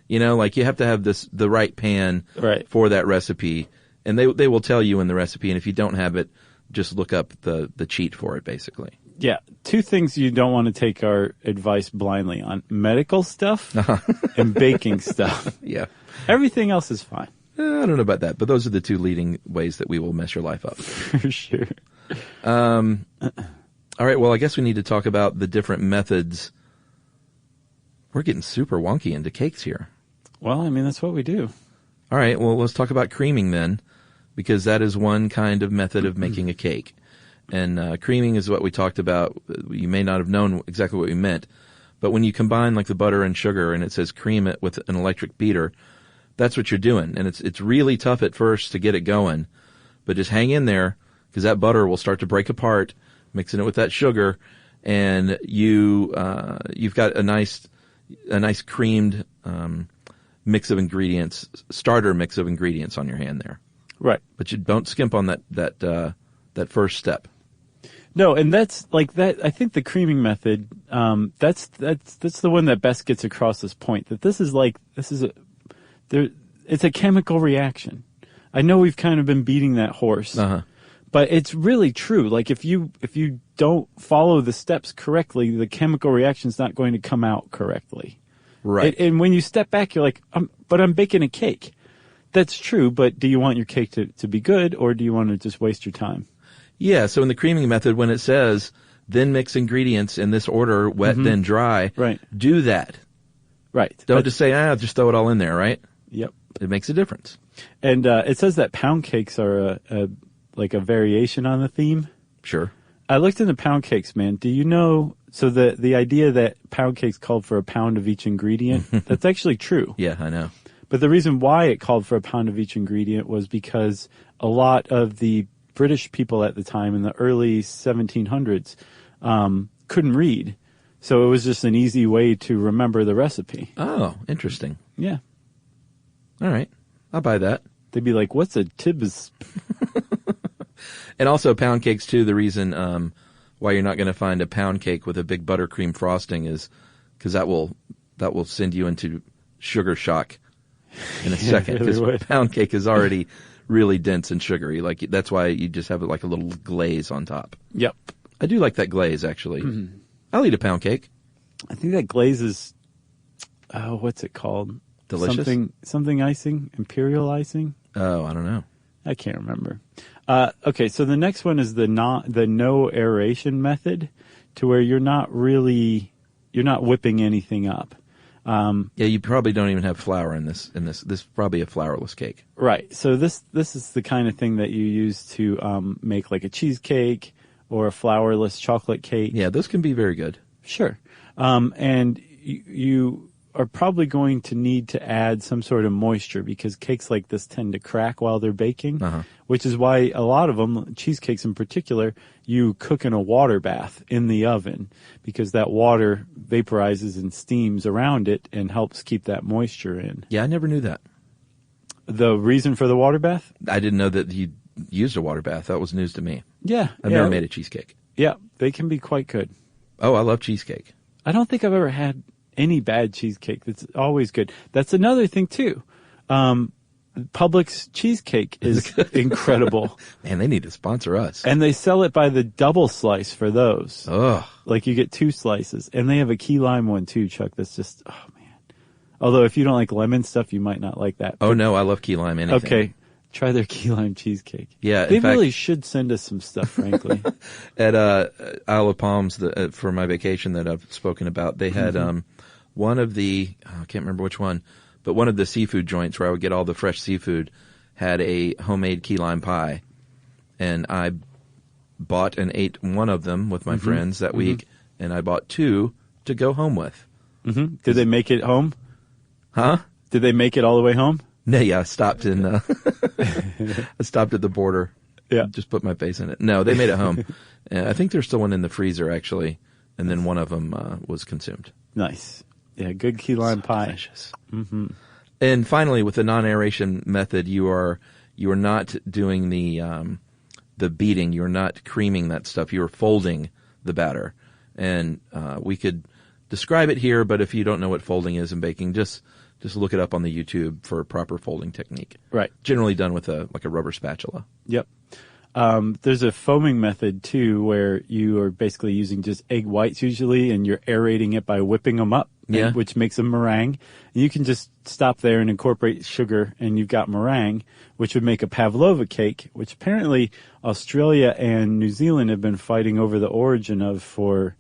You know, like, you have to have the right pan for that recipe. And they will tell you in the recipe, and if you don't have it, just look up the cheat for it, basically.
Yeah, two things you don't want to take our advice blindly on: medical stuff and baking stuff.
Yeah.
Everything else is fine.
I don't know about that, but those are the two leading ways that we will mess your life up.
For sure.
All right, well, I guess we need to talk about the different methods. We're getting super wonky into cakes here.
Well, I mean, that's what we do.
All right, well, let's talk about creaming then, because that is one kind of method of making a cake. And creaming is what we talked about. You may not have known exactly what we meant, but when you combine like the butter and sugar and it says cream it with an electric beater, that's what you're doing. And it's really tough at first to get it going, but just hang in there because that butter will start to break apart, mixing it with that sugar, and you've got a nice creamed mix of ingredients, starter mix of ingredients on your hand there.
Right.
But you don't skimp on that first step.
No, and that's like that. I think the creaming method, that's the one that best gets across this point that it's a chemical reaction. I know we've kind of been beating that horse, but it's really true. Like if you don't follow the steps correctly, the chemical reaction's not going to come out correctly.
Right.
And when you step back, you're like, but I'm baking a cake. That's true, but do you want your cake to be good, or do you want to just waste your time?
Yeah, so in the creaming method, when it says then mix ingredients in this order, wet, then dry.
Right.
Do that.
Right.
Don't just say, just throw it all in there, right?
Yep.
It makes a difference.
And it says that pound cakes are like a variation on the theme.
Sure.
I looked into pound cakes, man. Do you know? So the idea that pound cakes called for a pound of each ingredient, that's actually true.
Yeah, I know.
But the reason why it called for a pound of each ingredient was because a lot of the British people at the time in the early 1700s couldn't read. So it was just an easy way to remember the recipe.
Oh, interesting.
Yeah.
All right. I'll buy that.
They'd be like, what's a tibs?
And also pound cakes, too. The reason why you're not going to find a pound cake with a big buttercream frosting is because that will send you into sugar shock in a second. Because
really
pound cake is already really dense and sugary. Like that's why you just have like a little glaze on top.
Yep.
I do like that glaze, actually. Mm-hmm. I'll eat a pound cake.
I think that glaze is, what's it called?
Delicious?
Something icing? Imperial icing?
Oh, I don't know.
I can't remember. Okay, so the next one is the no aeration method, to where you're not whipping anything up.
Yeah, you probably don't even have flour in this. This is probably a flourless cake.
Right. So this is the kind of thing that you use to make like a cheesecake or a flourless chocolate cake.
Yeah, those can be very good.
Sure. And you are probably going to need to add some sort of moisture because cakes like this tend to crack while they're baking, which is why a lot of them, cheesecakes in particular, you cook in a water bath in the oven because that water vaporizes and steams around it and helps keep that moisture in.
Yeah, I never knew that.
The reason for the water bath?
I didn't know that you used a water bath. That was news to me.
Yeah.
I've never made a cheesecake.
Yeah, they can be quite good.
Oh, I love cheesecake.
I don't think I've ever had any bad cheesecake. That's always good. That's another thing too. Publix cheesecake is incredible.
Man, they need to sponsor us.
And they sell it by the double slice for those.
Ugh.
Like you get 2 slices. And they have a key lime one too, Chuck. That's just, oh man. Although if you don't like lemon stuff, you might not like that.
Oh no, I love key lime anything.
Okay. Try their key lime cheesecake.
Yeah.
They really should send us some stuff, frankly.
At Isle of Palms, for my vacation that I've spoken about, they had one of the, I can't remember which one, but one of the seafood joints where I would get all the fresh seafood had a homemade key lime pie. And I bought and ate one of them with my friends that week, and I bought 2 to go home with.
Mm-hmm. Did they make it home?
Huh?
Did they make it all the way home?
No, yeah, I stopped in, I stopped at the border.
Yeah.
Just put my face in it. No, they made it home. And I think there's still one in the freezer, actually. And then one of them was consumed.
Nice. Yeah, good key lime pie.
Delicious. Mm-hmm. And finally, with the non-aeration method, you are not doing the beating. You're not creaming that stuff. You are folding the batter. And we could describe it here, but if you don't know what folding is in baking, just look it up on the YouTube for a proper folding technique.
Right.
Generally done with a rubber spatula.
Yep. There's a foaming method too, where you are basically using just egg whites usually, and you're aerating it by whipping them up, which makes a meringue. And you can just stop there and incorporate sugar, and you've got meringue, which would make a pavlova cake, which apparently Australia and New Zealand have been fighting over the origin of for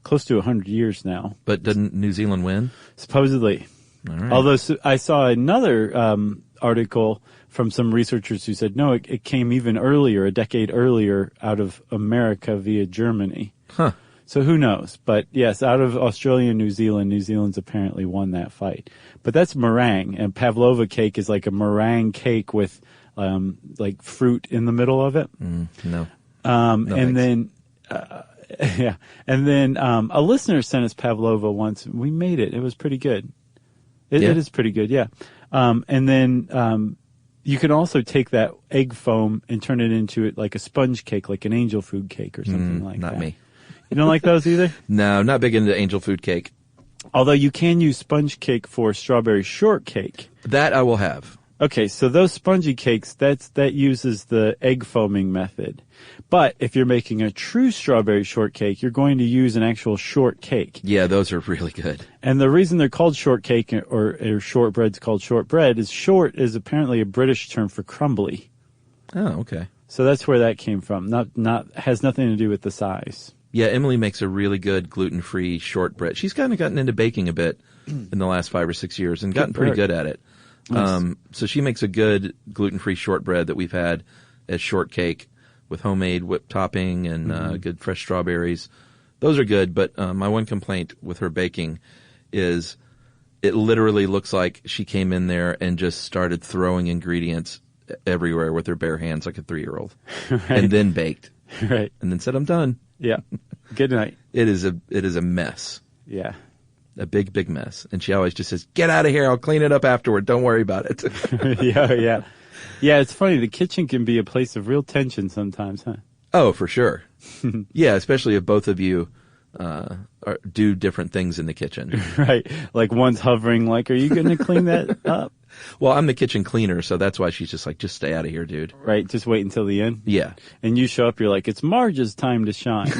close to 100 years now.
But didn't New Zealand win?
Supposedly.
All right.
Although I saw another article from some researchers who said, no, it came even earlier, a decade earlier, out of America via Germany.
Huh.
So who knows? But yes, out of Australia and New Zealand's apparently won that fight. But that's meringue, and pavlova cake is like a meringue cake with like fruit in the middle of it.
No.
And then yeah. And then a listener sent us pavlova once. We made it. It was pretty good. It is pretty good, yeah. And then you can also take that egg foam and turn it into like a sponge cake, like an angel food cake or something like that.
Not me.
You don't like those either?
No, not big into angel food cake.
Although you can use sponge cake for strawberry shortcake.
That I will have.
Okay, so those spongy cakes, that uses the egg foaming method. But if you're making a true strawberry shortcake, you're going to use an actual shortcake.
Yeah, those are really good.
And the reason they're called shortcake or shortbread's called shortbread is short is apparently a British term for crumbly.
Oh, okay.
So that's where that came from. Not has nothing to do with the size.
Yeah, Emily makes a really good gluten-free shortbread. She's kind of gotten into baking a bit in the last 5 or 6 years and gotten pretty good at it.
Nice.
So she makes a good gluten-free shortbread that we've had as shortcake with homemade whipped topping and good fresh strawberries. Those are good, but my one complaint with her baking is it literally looks like she came in there and just started throwing ingredients everywhere with her bare hands like a 3-year-old,
Right.
and then baked,
Right.
and then said, "I'm done."
Yeah. Good night.
It is a mess,
Yeah.
a big mess, and she always just says, "Get out of here! I'll clean it up afterward. Don't worry about it."
Yeah. Yeah, it's funny. The kitchen can be a place of real tension sometimes, huh?
Oh, for sure. Yeah, especially if both of you do different things in the kitchen.
Right. Like one's hovering like, are you going to clean that up?
Well, I'm the kitchen cleaner, so that's why she's just like, "Just stay out of here, dude."
Right. Just wait until the end.
Yeah.
And you show up, you're like, it's Marge's time to shine.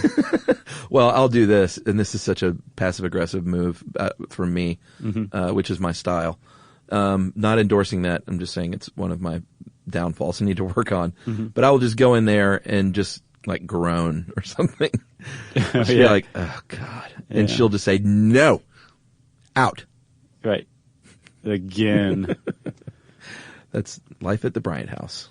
Well, I'll do this, and this is such a passive-aggressive move from me, which is my style. Not endorsing that. I'm just saying it's one of my downfalls I need to work on. But I will just go in there and just like groan or something. She'll be like, "Oh, God." And she'll just say, "No, out."
Right. Again.
That's life at the Bryant house.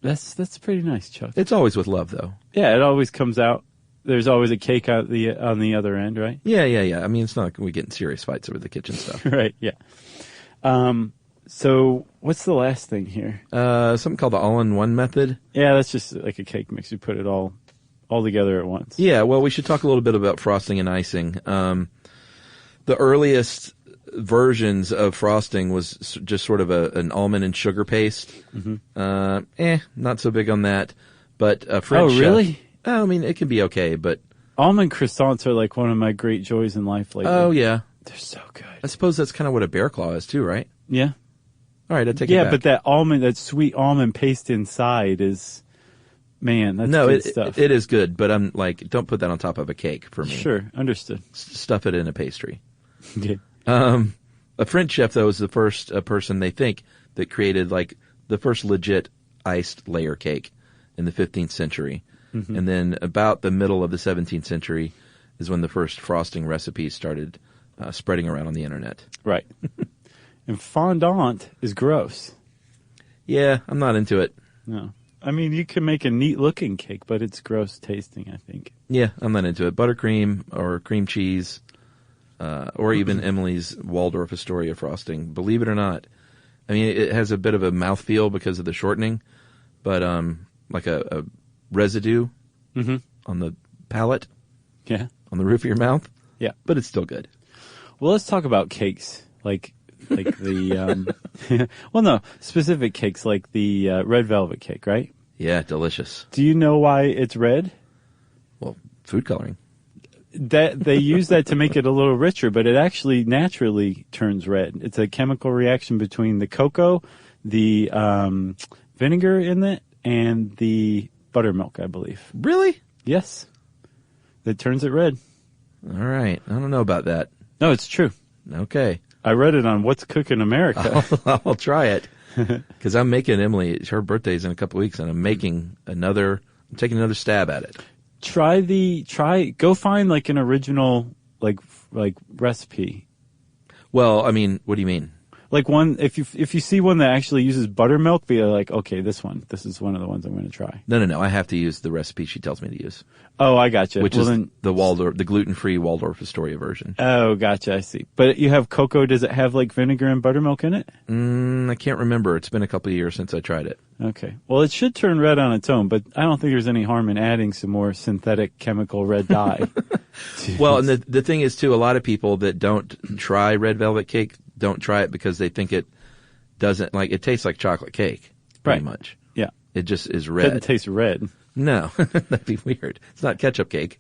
That's pretty nice, Chuck.
It's always with love, though.
Yeah, it always comes out. There's always a cake on the other end, right?
Yeah. I mean, it's not like we get in serious fights over the kitchen stuff.
Right, yeah. So what's the last thing here?
Something called the all-in-one method.
Yeah, that's just like a cake mix. You put it all together at once.
Yeah, well, we should talk a little bit about frosting and icing. The earliest versions of frosting was just sort of an almond and sugar paste. Not so big on that. But French chef,
really?
I mean, it can be okay, but
Almond croissants are like one of my great joys in life lately.
oh yeah,
They're so good.
I suppose that's kind of what a bear claw is too, right?
Yeah.
All right, I take it
Yeah,
back.
but that sweet almond paste inside is, man, that's good stuff.
It is good, but I'm like, don't put that on top of a cake for me.
Sure, understood.
Stuff it in a pastry.
Yeah.
A French chef, though, is the first person they think that created like the first legit iced layer cake in the 15th century. And then about the middle of the 17th century is when the first frosting recipes started spreading around on the internet.
Right. And fondant is gross.
Yeah, I'm not into it.
No. I mean, you can make a neat looking cake, but it's gross tasting, I think.
Yeah, I'm not into it. Buttercream or cream cheese, or even Emily's Waldorf Astoria frosting. Believe it or not, I mean, it has a bit of a mouthfeel because of the shortening, but like a residue on the palate,
Yeah.
on the roof of your mouth.
Yeah.
But it's still good.
Well, let's talk about cakes. Like the, well, no, specific cakes like the red velvet cake, right?
Yeah, delicious.
Do you know why it's red?
Well, food coloring.
That they use that to make it a little richer, but it actually naturally turns red. It's a chemical reaction between the cocoa, the vinegar in it, and the buttermilk, I believe.
Really?
Yes. That turns it red.
All right. I don't know about that.
No, it's true.
Okay.
I read it on What's Cooking America.
I'll try it. Because I'm making Emily, her birthday's in a couple weeks, and I'm taking another stab at it.
Go find like an original, like recipe.
Well, I mean, what do you mean?
Like one, if you see one that actually uses buttermilk, be like, okay, this is one of the ones I'm going to try.
No. I have to use the recipe she tells me to use.
Oh, I gotcha.
Which is the gluten-free Waldorf Astoria version.
Oh, gotcha. I see. But you have cocoa. Does it have like vinegar and buttermilk in it?
I can't remember. It's been a couple of years since I tried it.
Okay. Well, it should turn red on its own, but I don't think there's any harm in adding some more synthetic chemical red dye.
Well, and the thing is, too, a lot of people that don't try red velvet cake don't try it because they think it doesn't, like, it tastes like chocolate cake, pretty much.
Yeah.
It just is
It
red.
doesn't taste red.
No, that'd be weird. It's not ketchup cake.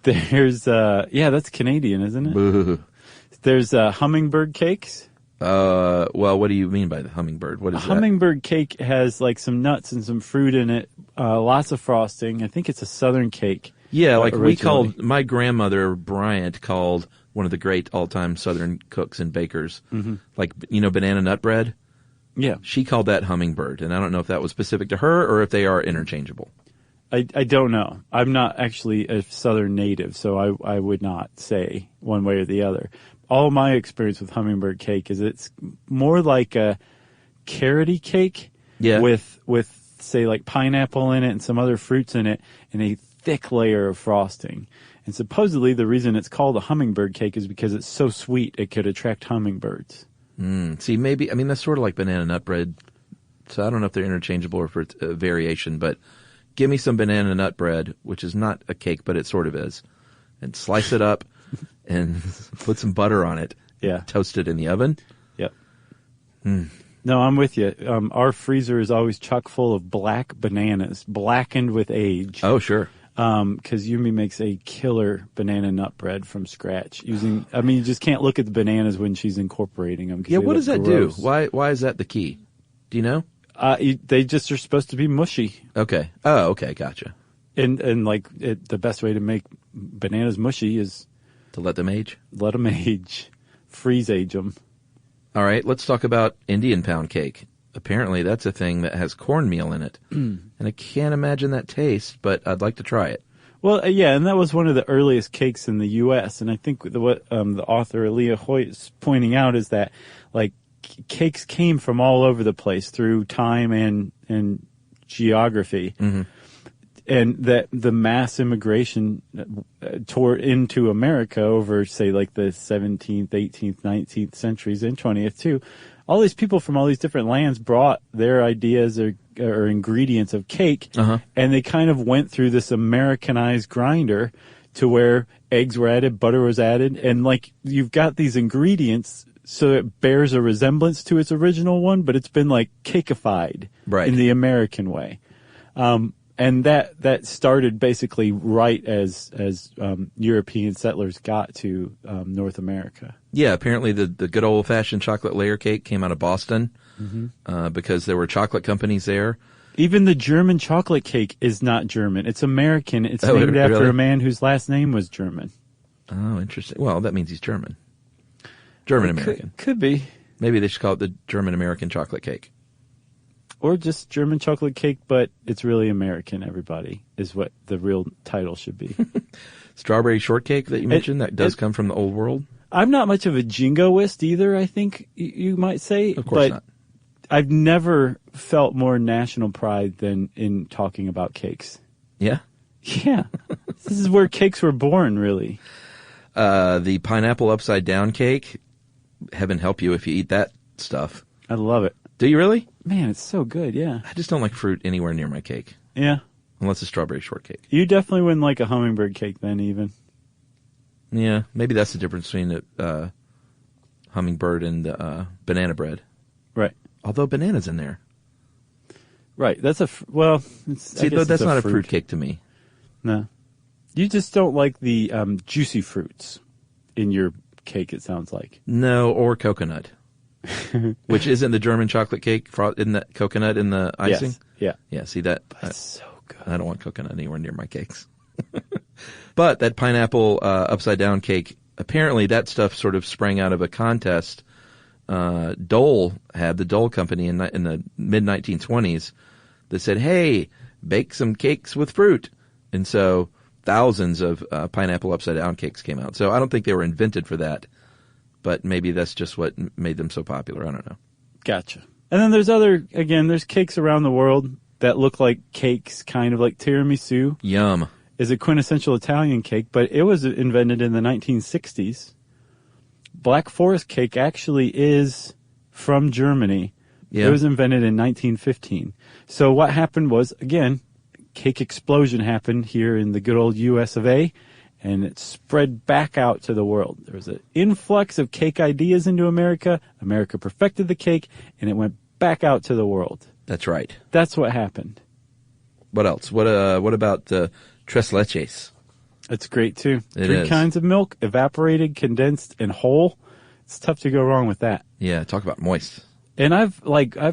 There's, that's Canadian, isn't it?
Boo.
There's hummingbird cakes.
Well, what do you mean by the hummingbird? What is that?
Hummingbird cake has like some nuts and some fruit in it, lots of frosting. I think it's a southern cake.
Yeah, like
originally.
my grandmother, Bryant, called one of the great all-time Southern cooks and bakers, like, banana nut bread.
Yeah.
She called that hummingbird, and I don't know if that was specific to her or if they are interchangeable.
I don't know. I'm not actually a Southern native, so I would not say one way or the other. All my experience with hummingbird cake is it's more like a carroty cake with say like pineapple in it and some other fruits in it and a thick layer of frosting. And supposedly the reason it's called a hummingbird cake is because it's so sweet it could attract hummingbirds.
See, maybe, I mean, that's sort of like banana nut bread. So I don't know if they're interchangeable or if it's a variation, but give me some banana nut bread, which is not a cake, but it sort of is, and slice it up and put some butter on it.
Yeah.
Toast it in the oven.
Yep. No, I'm with you. Our freezer is always chock full of black bananas, blackened with age.
Oh, sure.
Because Yumi makes a killer banana nut bread from scratch you just can't look at the bananas when she's incorporating them.
Yeah, what does that do? Why is that the key? Do you know?
They just are supposed to be mushy.
Okay. Oh, okay. Gotcha.
And the best way to make bananas mushy is
to let them age.
Let them age. Freeze age them.
All right. Let's talk about Indian pound cake. Apparently, that's a thing that has cornmeal in it. And I can't imagine that taste, but I'd like to try it.
Well, yeah, and that was one of the earliest cakes in the U.S. And I think what the author Aaliyah Hoyt is pointing out is that, like, cakes came from all over the place through time and geography. Mm-hmm. And that the mass immigration into America over, say, like the 17th, 18th, 19th centuries and 20th, too. All these people from all these different lands brought their ideas or ingredients of cake, and they kind of went through this Americanized grinder to where eggs were added, butter was added, and like you've got these ingredients so it bears a resemblance to its original one, but it's been like cakeified in the American way. And that started basically right as European settlers got to North America. Yeah,
apparently the good old-fashioned chocolate layer cake came out of Boston because there were chocolate companies there.
Even the German chocolate cake is not German. It's American. It's named after a man whose last name was German.
Oh, interesting. Well, that means he's German. German-American.
Could be.
Maybe they should call it the German-American chocolate cake.
Or just German chocolate cake, but it's really American, everybody, is what the real title should be.
Strawberry shortcake that you mentioned, that does come from the old world?
I'm not much of a jingoist either, I think you might say.
Of course not.
I've never felt more national pride than in talking about cakes.
Yeah?
Yeah. This is where cakes were born, really.
The pineapple upside down cake, heaven help you if you eat that stuff.
I love it.
Do you really?
Man, it's so good, yeah.
I just don't like fruit anywhere near my cake.
Yeah.
Unless it's strawberry shortcake.
You definitely wouldn't like a hummingbird cake then, even.
Yeah, maybe that's the difference between the hummingbird and banana bread.
Right.
Although banana's in there.
Right. That's that's
not a fruit cake to me.
No. You just don't like the juicy fruits in your cake, it sounds like.
No, or coconut. Which isn't the German chocolate cake, isn't that coconut in the icing?
Yes. Yeah.
Yeah, see that?
That's so good.
I don't want coconut anywhere near my cakes. But that pineapple upside down cake, apparently that stuff sort of sprang out of a contest. Dole had the Dole Company in the mid-1920s that said, hey, bake some cakes with fruit. And so thousands of pineapple upside down cakes came out. So I don't think they were invented for that. But maybe that's just what made them so popular. I don't know.
Gotcha. And then there's cakes around the world that look like cakes, kind of like tiramisu.
Yum.
Is a quintessential Italian cake, but it was invented in the 1960s. Black Forest cake actually is from Germany. Yeah. It was invented in 1915. So what happened was, again, cake explosion happened here in the good old US of A. And it spread back out to the world. There was an influx of cake ideas into America. America perfected the cake, and it went back out to the world.
That's right.
That's what happened.
What else? What about tres leches?
It's great, too.
It
3
is.
kinds of milk, evaporated, condensed, and whole. It's tough to go wrong with that.
Yeah, talk about moist.
And I've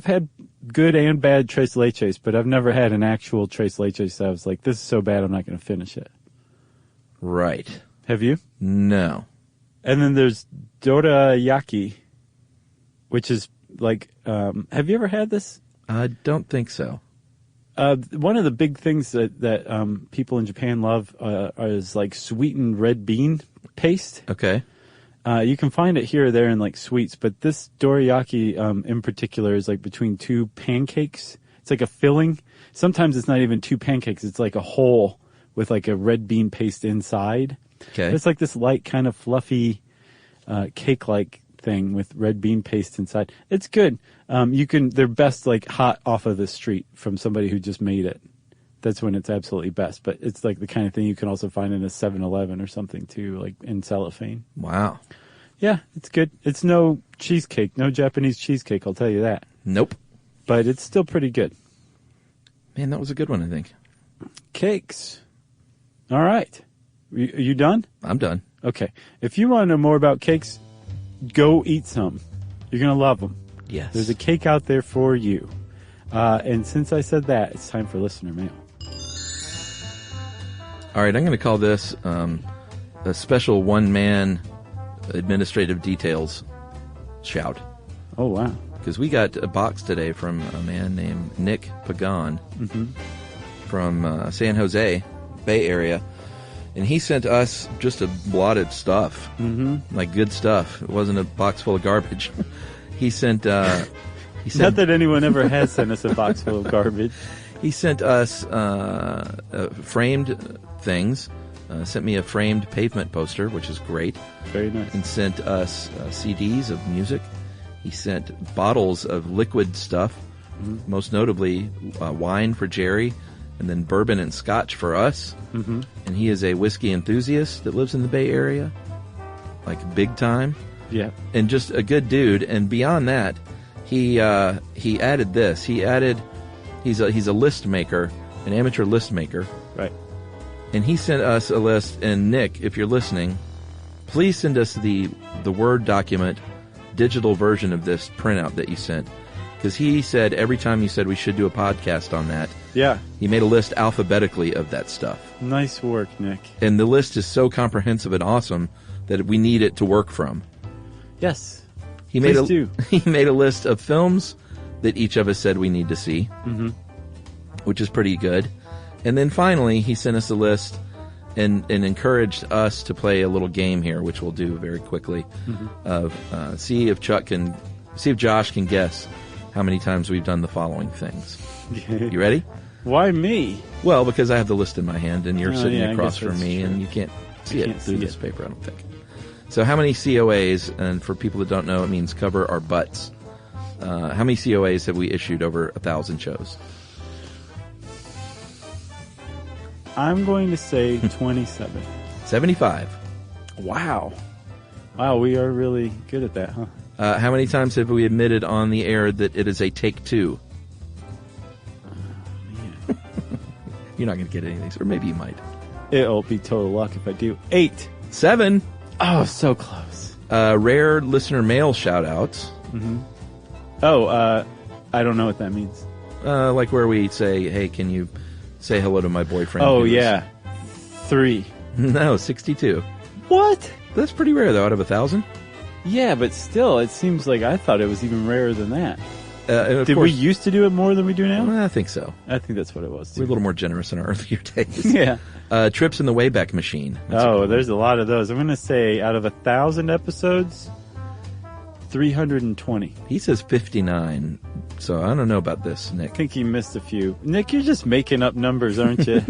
had good and bad tres leches, but I've never had an actual tres leches that I was like, this is so bad I'm not going to finish it.
Right.
Have you?
No.
And then there's dorayaki, which is like, have you ever had this?
I don't think so.
One of the big things that people in Japan love is like sweetened red bean paste.
Okay.
You can find it here or there in like sweets, but this dorayaki in particular is like between two pancakes. It's like a filling. Sometimes it's not even two pancakes. It's like a hole with like a red bean paste inside.
Okay.
But it's like this light kind of fluffy cake-like thing with red bean paste inside. It's good. They're best like hot off of the street from somebody who just made it. That's when it's absolutely best. But it's like the kind of thing you can also find in a 7-Eleven or something too, like in cellophane.
Wow.
Yeah, it's good. It's no cheesecake, no Japanese cheesecake, I'll tell you that.
Nope.
But it's still pretty good.
Man, that was a good one, I think.
Cakes. All right. Are you done?
I'm done.
Okay. If you want to know more about cakes, go eat some. You're going to love them.
Yes.
There's a cake out there for you. And since I said that, it's time for listener mail.
All right, I'm going to call this a special one-man administrative details shout.
Oh, wow.
Because we got a box today from a man named Nick Pagan from San Jose, Bay Area. And he sent us just a lot of stuff, like good stuff. It wasn't a box full of garbage. He sent... Not
that anyone ever has sent us a box full of garbage.
He sent us framed things. Sent me a framed pavement poster, which is great.
Very nice.
And sent us CDs of music. He sent bottles of liquid stuff, most notably wine for Jerry, and then bourbon and scotch for us. Mm-hmm. And he is a whiskey enthusiast that lives in the Bay Area, like big time.
Yeah.
And just a good dude. And beyond that, he added this. He's a list maker, an amateur list maker.
Right. And
he sent us a list. And Nick, if you're listening, please send us the Word document, digital version of this printout that you sent. Because he said every time you said we should do a podcast on that,
yeah,
he made a list alphabetically of that stuff.
Nice work, Nick.
And the list is so comprehensive and awesome that we need it to work from.
Yes.
He made a list of films that each of us said we need to see, which is pretty good. And then finally, he sent us a list and encouraged us to play a little game here, which we'll do very quickly, of see if Josh can guess how many times we've done the following things. You ready?
Why me?
Well, because I have the list in my hand, and you're sitting across from me,
true.
and you can't see it through this paper, I don't think. So how many COAs, and for people that don't know, it means cover our butts. How many COAs have we issued over 1,000 shows?
I'm going to say 27.
75.
Wow. Wow, we are really good at that, huh?
How many times have we admitted on the air that it is a take two?
Man.
You're not going to get any of these, or maybe you might.
It'll be total luck if I do. 8.
7.
Oh, so close.
Rare listener mail shout-outs.
Oh, I don't know what that means.
Like where we say, hey, can you say hello to my boyfriend?
Oh, yeah. 3.
No, 62.
What?
That's pretty rare, though, out of 1,000.
Yeah, but still, it seems like I thought it was even rarer than that.
Did
we used to do it more than we do now?
I think so.
I think that's what it was, too.
We're a little more generous in our earlier days.
Yeah.
Trips in the Wayback Machine.
There's a lot of those. I'm going to say out of 1,000 episodes, 320.
He says 59, so I don't know about this, Nick.
I think he missed a few. Nick, you're just making up numbers, aren't you?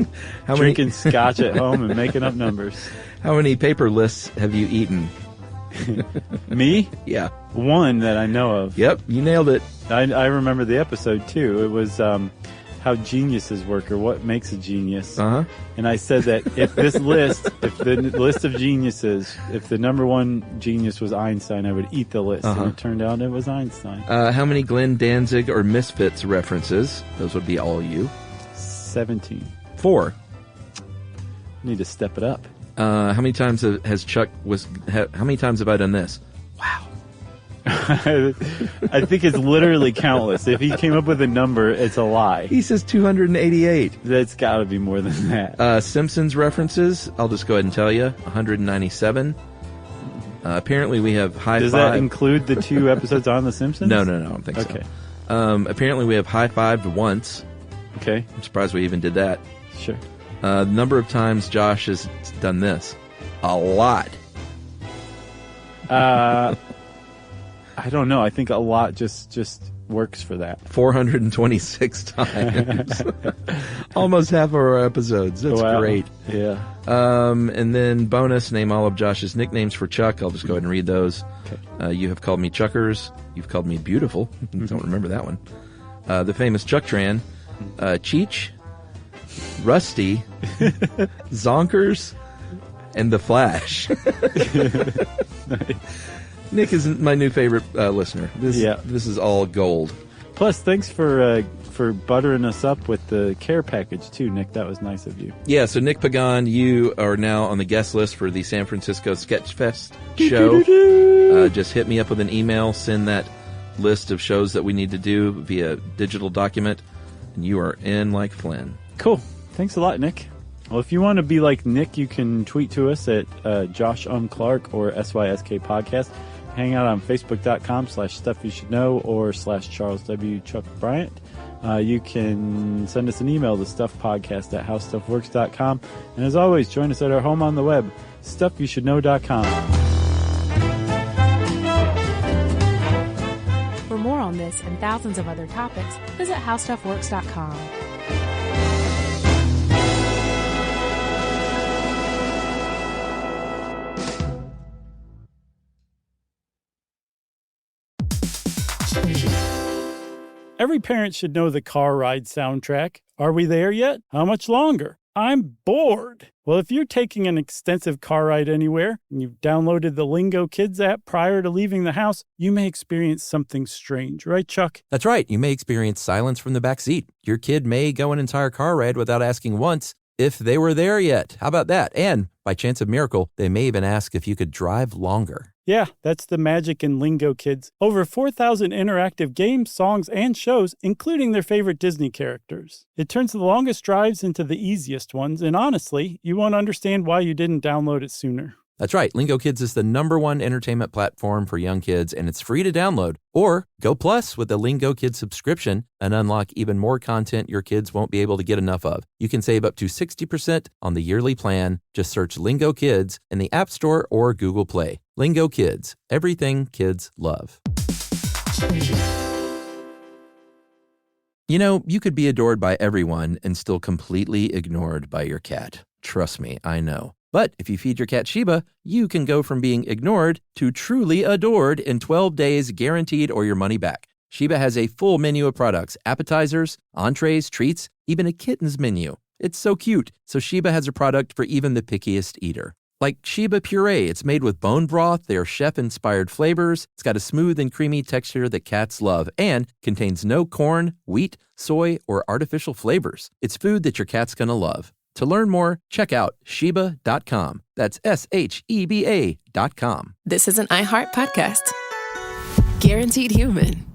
Drinking scotch at home and making up numbers.
How many paper lists have you eaten?
Me?
Yeah.
One that I know of.
Yep, you nailed it.
I remember the episode, too. It was how geniuses work, or what makes a genius.
Uh-huh.
And I said that if the list of geniuses, if the number one genius was Einstein, I would eat the list. And it turned out it was Einstein.
How many Glenn Danzig or Misfits references? Those would be all you.
17.
4.
Need to step it up.
How many times has Chuck how many times have I done this? Wow.
I think it's literally countless. If he came up with a number, it's a lie.
He says 288.
That's got to be more than that.
Simpsons references, I'll just go ahead and tell you, 197. Apparently we have high
Does
five.
That include the 2 episodes on The Simpsons?
No, I don't think so.
Okay.
Apparently we have high-fived once.
Okay.
I'm surprised we even did that.
Sure.
The number of times Josh has done this. A lot.
I don't know. I think a lot just works for that.
426 times. Almost half of our episodes. That's great.
Yeah.
And then bonus, name all of Josh's nicknames for Chuck. I'll just go ahead and read those.
Okay.
You have called me Chuckers. You've called me Beautiful. Don't remember that one. The famous Chuck Tran. Cheech. Rusty. Zonkers. And The Flash. Nick is my new favorite listener. This is all gold.
Plus, thanks for buttering us up with the care package, too, Nick. That was nice of you.
Yeah, so Nick Pagan, you are now on the guest list for the San Francisco Sketch Fest show. Just hit me up with an email, send that list of shows that we need to do via digital document, and you are in like Flynn.
Cool. Thanks a lot, Nick. Well, if you want to be like Nick, you can tweet to us at Josh Clark or SYSK Podcast. Hang out on Facebook.com/StuffYouShouldKnow or /Charles W. Chuck Bryant. You can send us an email to stuffpodcast@howstuffworks.com. And as always, join us at our home on the web, StuffYouShouldKnow.com.
For more on this and thousands of other topics, visit howstuffworks.com.
Every parent should know the car ride soundtrack. Are we there yet? How much longer? I'm bored. Well, if you're taking an extensive car ride anywhere and you've downloaded the Lingo Kids app prior to leaving the house, you may experience something strange, right, Chuck?
That's right. You may experience silence from the back seat. Your kid may go an entire car ride without asking once if they were there yet. How about that? And by chance of miracle, they may even ask if you could drive longer.
Yeah, that's the magic in Lingo Kids. Over 4,000 interactive games, songs, and shows, including their favorite Disney characters. It turns the longest drives into the easiest ones, and honestly, you won't understand why you didn't download it sooner.
That's right. Lingo Kids is the #1 entertainment platform for young kids, and it's free to download. Or go plus with the Lingo Kids subscription and unlock even more content your kids won't be able to get enough of. You can save up to 60% on the yearly plan. Just search Lingo Kids in the App Store or Google Play. Lingo Kids, everything kids love. You know, you could be adored by everyone and still completely ignored by your cat. Trust me, I know. But if you feed your cat Sheba, you can go from being ignored to truly adored in 12 days guaranteed or your money back. Sheba has a full menu of products, appetizers, entrees, treats, even a kitten's menu. It's so cute, so Sheba has a product for even the pickiest eater. Like Sheba Puree, it's made with bone broth, they are chef-inspired flavors, it's got a smooth and creamy texture that cats love, and contains no corn, wheat, soy, or artificial flavors. It's food that your cat's gonna love. To learn more, check out Sheba.com. That's SHEBA.com.
This is an iHeart podcast. Guaranteed human.